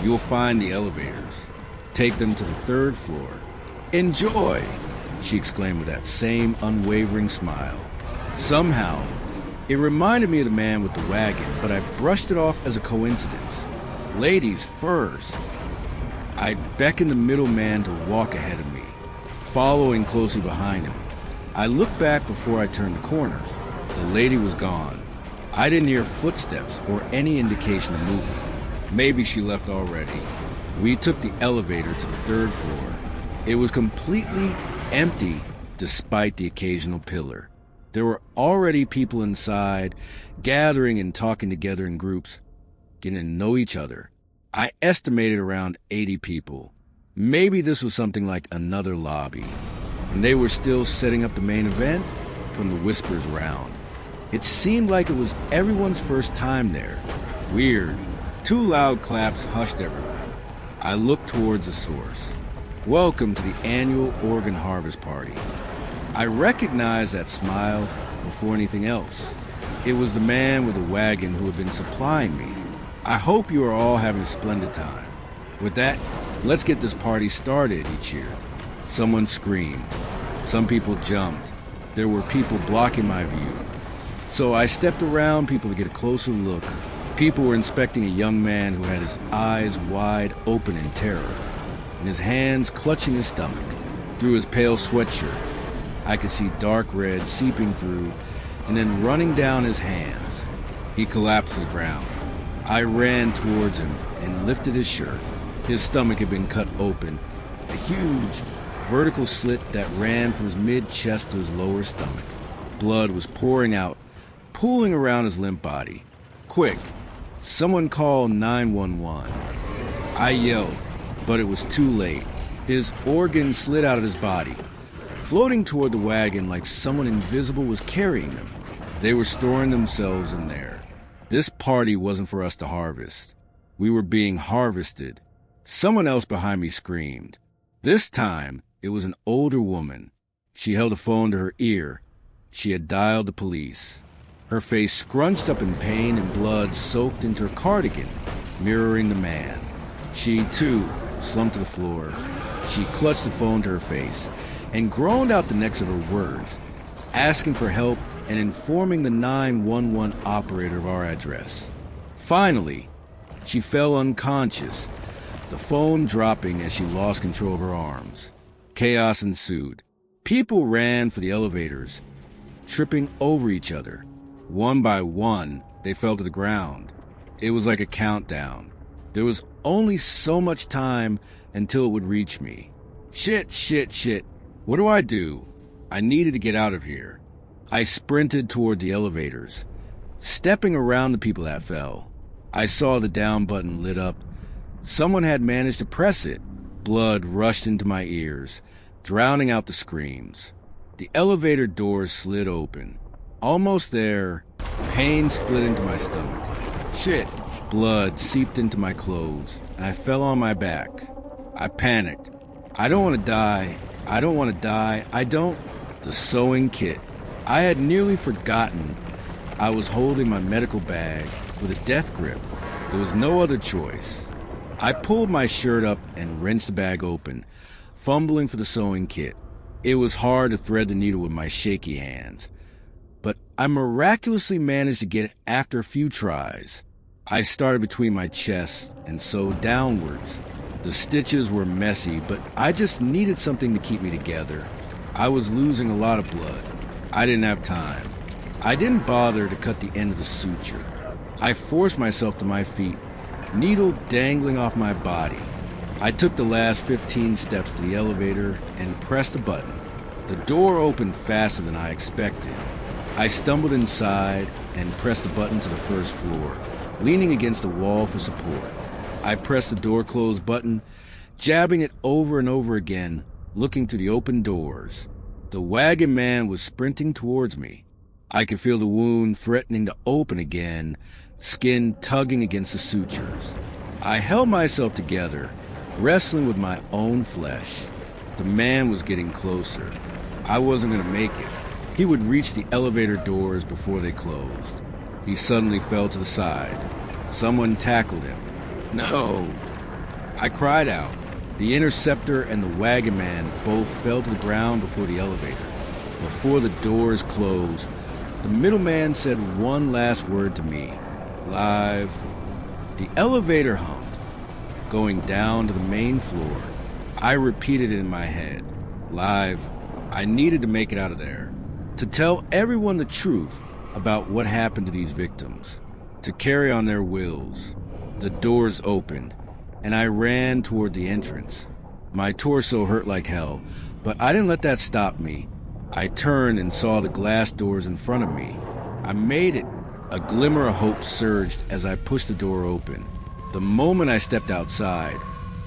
A: You'll find the elevators. Take them to the 3rd floor. Enjoy!" she exclaimed with that same unwavering smile. Somehow, it reminded me of the man with the wagon, but I brushed it off as a coincidence. Ladies first. I beckoned the middleman to walk ahead of me, following closely behind him. I looked back before I turned the corner. The lady was gone. I didn't hear footsteps or any indication of movement. Maybe she left already. We took the elevator to the 3rd floor. It was completely empty despite the occasional pillar. There were already people inside, gathering and talking together in groups, getting to know each other. I estimated around 80 people. Maybe this was something like another lobby, and they were still setting up the main event from the whispers around. It seemed like it was everyone's first time there. Weird. 2 loud claps hushed everyone. I looked towards the source. "Welcome to the annual organ harvest party." I recognized that smile before anything else. It was the man with the wagon who had been supplying me. "I hope you are all having a splendid time. With that, let's get this party started," he cheered. Someone screamed. Some people jumped. There were people blocking my view. So I stepped around people to get a closer look. People were inspecting a young man who had his eyes wide open in terror, and his hands clutching his stomach. Through his pale sweatshirt, I could see dark red seeping through and then running down his hands. He collapsed to the ground. I ran towards him and lifted his shirt. His stomach had been cut open, a huge vertical slit that ran from his mid-chest to his lower stomach. Blood was pouring out, pooling around his limp body. "Quick! Someone call 911. I yelled, but it was too late. His organs slid out of his body, floating toward the wagon like someone invisible was carrying them. They were storing themselves in there. This party wasn't for us to harvest. We were being harvested. Someone else behind me screamed. This time, it was an older woman. She held a phone to her ear. She had dialed the police. Her face scrunched up in pain and blood soaked into her cardigan, mirroring the man. She, too, slumped to the floor. She clutched the phone to her face and groaned out the next of her words, asking for help and informing the 911 operator of our address. Finally, she fell unconscious, the phone dropping as she lost control of her arms. Chaos ensued. People ran for the elevators, tripping over each other. One by one, they fell to the ground. It was like a countdown. There was only so much time until it would reach me. Shit. What do? I needed to get out of here. I sprinted toward the elevators, stepping around the people that fell. I saw the down button lit up. Someone had managed to press it. Blood rushed into my ears, drowning out the screams. The elevator doors slid open. Almost there, pain split into my stomach. Shit. Blood seeped into my clothes, and I fell on my back. I panicked. I don't want to die. The sewing kit. I had nearly forgotten. I was holding my medical bag with a death grip. There was no other choice. I pulled my shirt up and wrenched the bag open, fumbling for the sewing kit. It was hard to thread the needle with my shaky hands, but I miraculously managed to get it after a few tries. I started between my chest and sewed downwards. The stitches were messy, but I just needed something to keep me together. I was losing a lot of blood. I didn't have time. I didn't bother to cut the end of the suture. I forced myself to my feet, needle dangling off my body. I took the last 15 steps to the elevator and pressed the button. The door opened faster than I expected. I stumbled inside and pressed the button to the first floor, leaning against the wall for support. I pressed the door close button, jabbing it over and over again, looking through the open doors. The wagon man was sprinting towards me. I could feel the wound threatening to open again, skin tugging against the sutures. I held myself together, wrestling with my own flesh. The man was getting closer. I wasn't going to make it. He would reach the elevator doors before they closed. He suddenly fell to the side. Someone tackled him. No! I cried out. The interceptor and the wagon man both fell to the ground before the elevator. Before the doors closed, the middleman said one last word to me. Live. The elevator hummed, going down to the main floor. I repeated it in my head. Live. I needed to make it out of there. To tell everyone the truth about what happened to these victims. To carry on their wills. The doors opened, and I ran toward the entrance. My torso hurt like hell, but I didn't let that stop me. I turned and saw the glass doors in front of me. I made it. A glimmer of hope surged as I pushed the door open. The moment I stepped outside,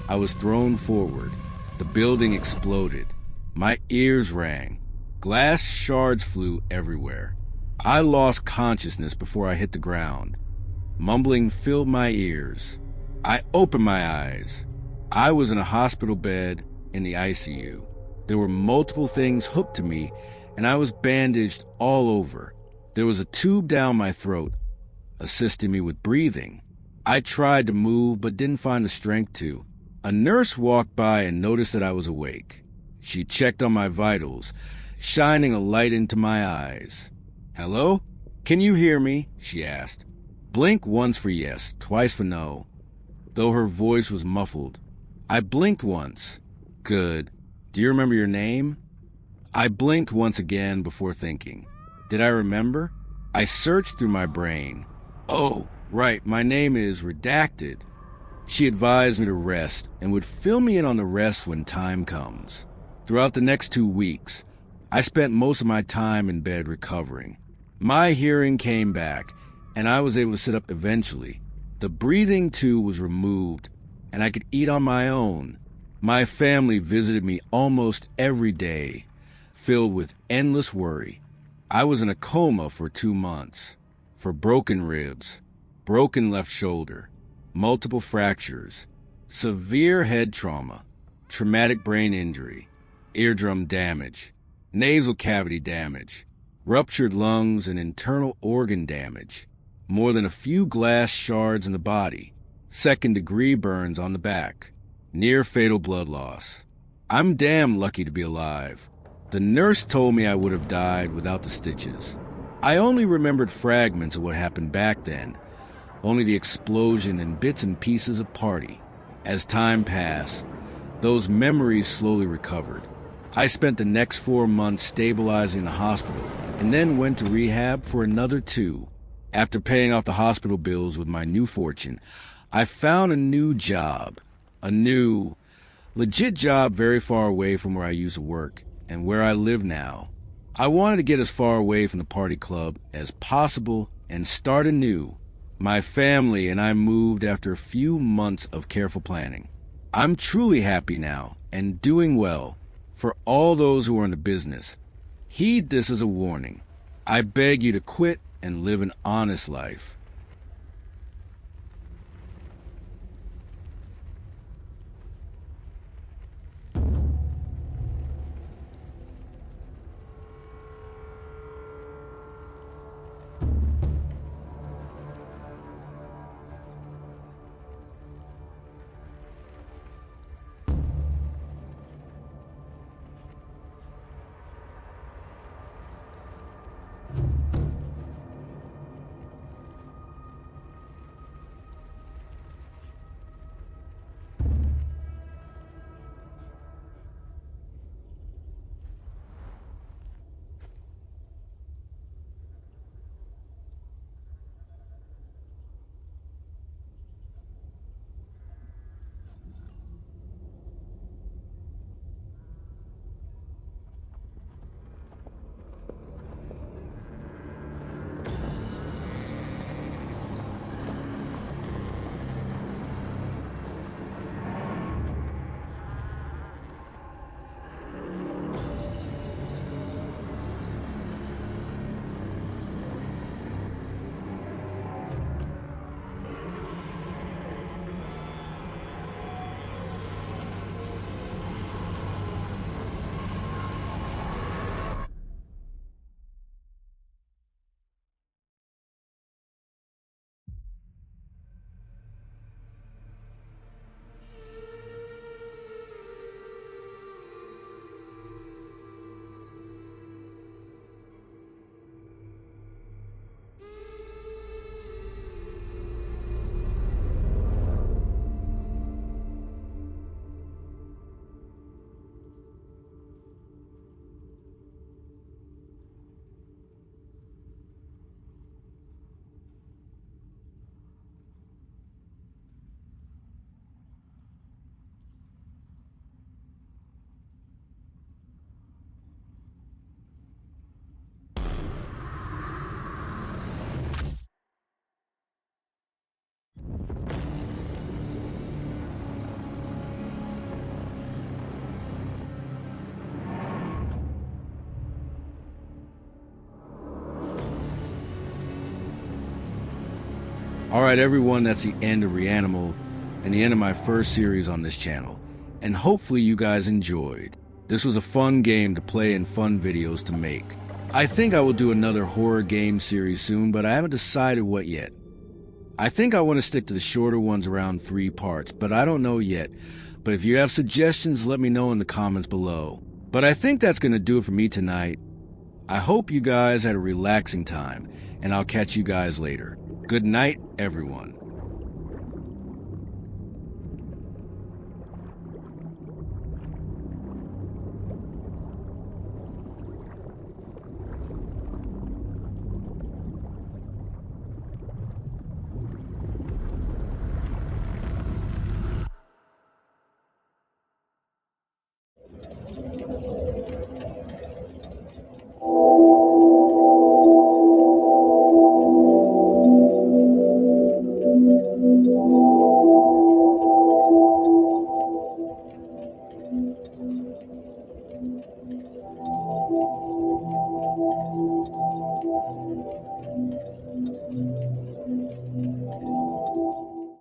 A: I was thrown forward. The building exploded. My ears rang. Glass shards flew everywhere. I lost consciousness before I hit the ground. Mumbling filled my ears. I opened my eyes. I was in a hospital bed in the ICU. There were multiple things hooked to me, and I was bandaged all over. There was a tube down my throat, assisting me with breathing. I tried to move, but didn't find the strength to. A nurse walked by and noticed that I was awake. She checked on my vitals, shining a light into my eyes. "Hello? Can you hear me?" she asked. Blink once for yes, twice for no, though her voice was muffled. I blinked once. Good. Do you remember your name? I blinked once again before thinking. Did I remember? I searched through my brain. Oh, right, my name is Redacted. She advised me to rest and would fill me in on the rest when time comes. Throughout the next 2 weeks, I spent most of my time in bed recovering. My hearing came back, and I was able to sit up eventually. The breathing, too, was removed, and I could eat on my own. My family visited me almost every day, filled with endless worry. I was in a coma for 2 months, for broken ribs, broken left shoulder, multiple fractures, severe head trauma, traumatic brain injury, eardrum damage, nasal cavity damage, ruptured lungs and internal organ damage, more than a few glass shards in the body, second-degree burns on the back, near-fatal blood loss. I'm damn lucky to be alive. The nurse told me I would have died without the stitches. I only remembered fragments of what happened back then, only the explosion and bits and pieces of party. As time passed, those memories slowly recovered. I spent the next 4 months stabilizing in the hospital and then went to rehab for another 2. After paying off the hospital bills with my new fortune, I found a new job. A new, legit job very far away from where I used to work and where I live now. I wanted to get as far away from the party club as possible and start anew. My family and I moved after a few months of careful planning. I'm truly happy now and doing well. For all those who are in the business, heed this as a warning. I beg you to quit and live an honest life. Alright everyone, that's the end of REANIMAL and the end of my first series on this channel. And hopefully you guys enjoyed. This was a fun game to play and fun videos to make. I think I will do another horror game series soon, but I haven't decided what yet. I think I want to stick to the shorter ones around 3 parts, but I don't know yet. But if you have suggestions, let me know in the comments below. But I think that's going to do it for me tonight. I hope you guys had a relaxing time, and I'll catch you guys later. Good night, everyone.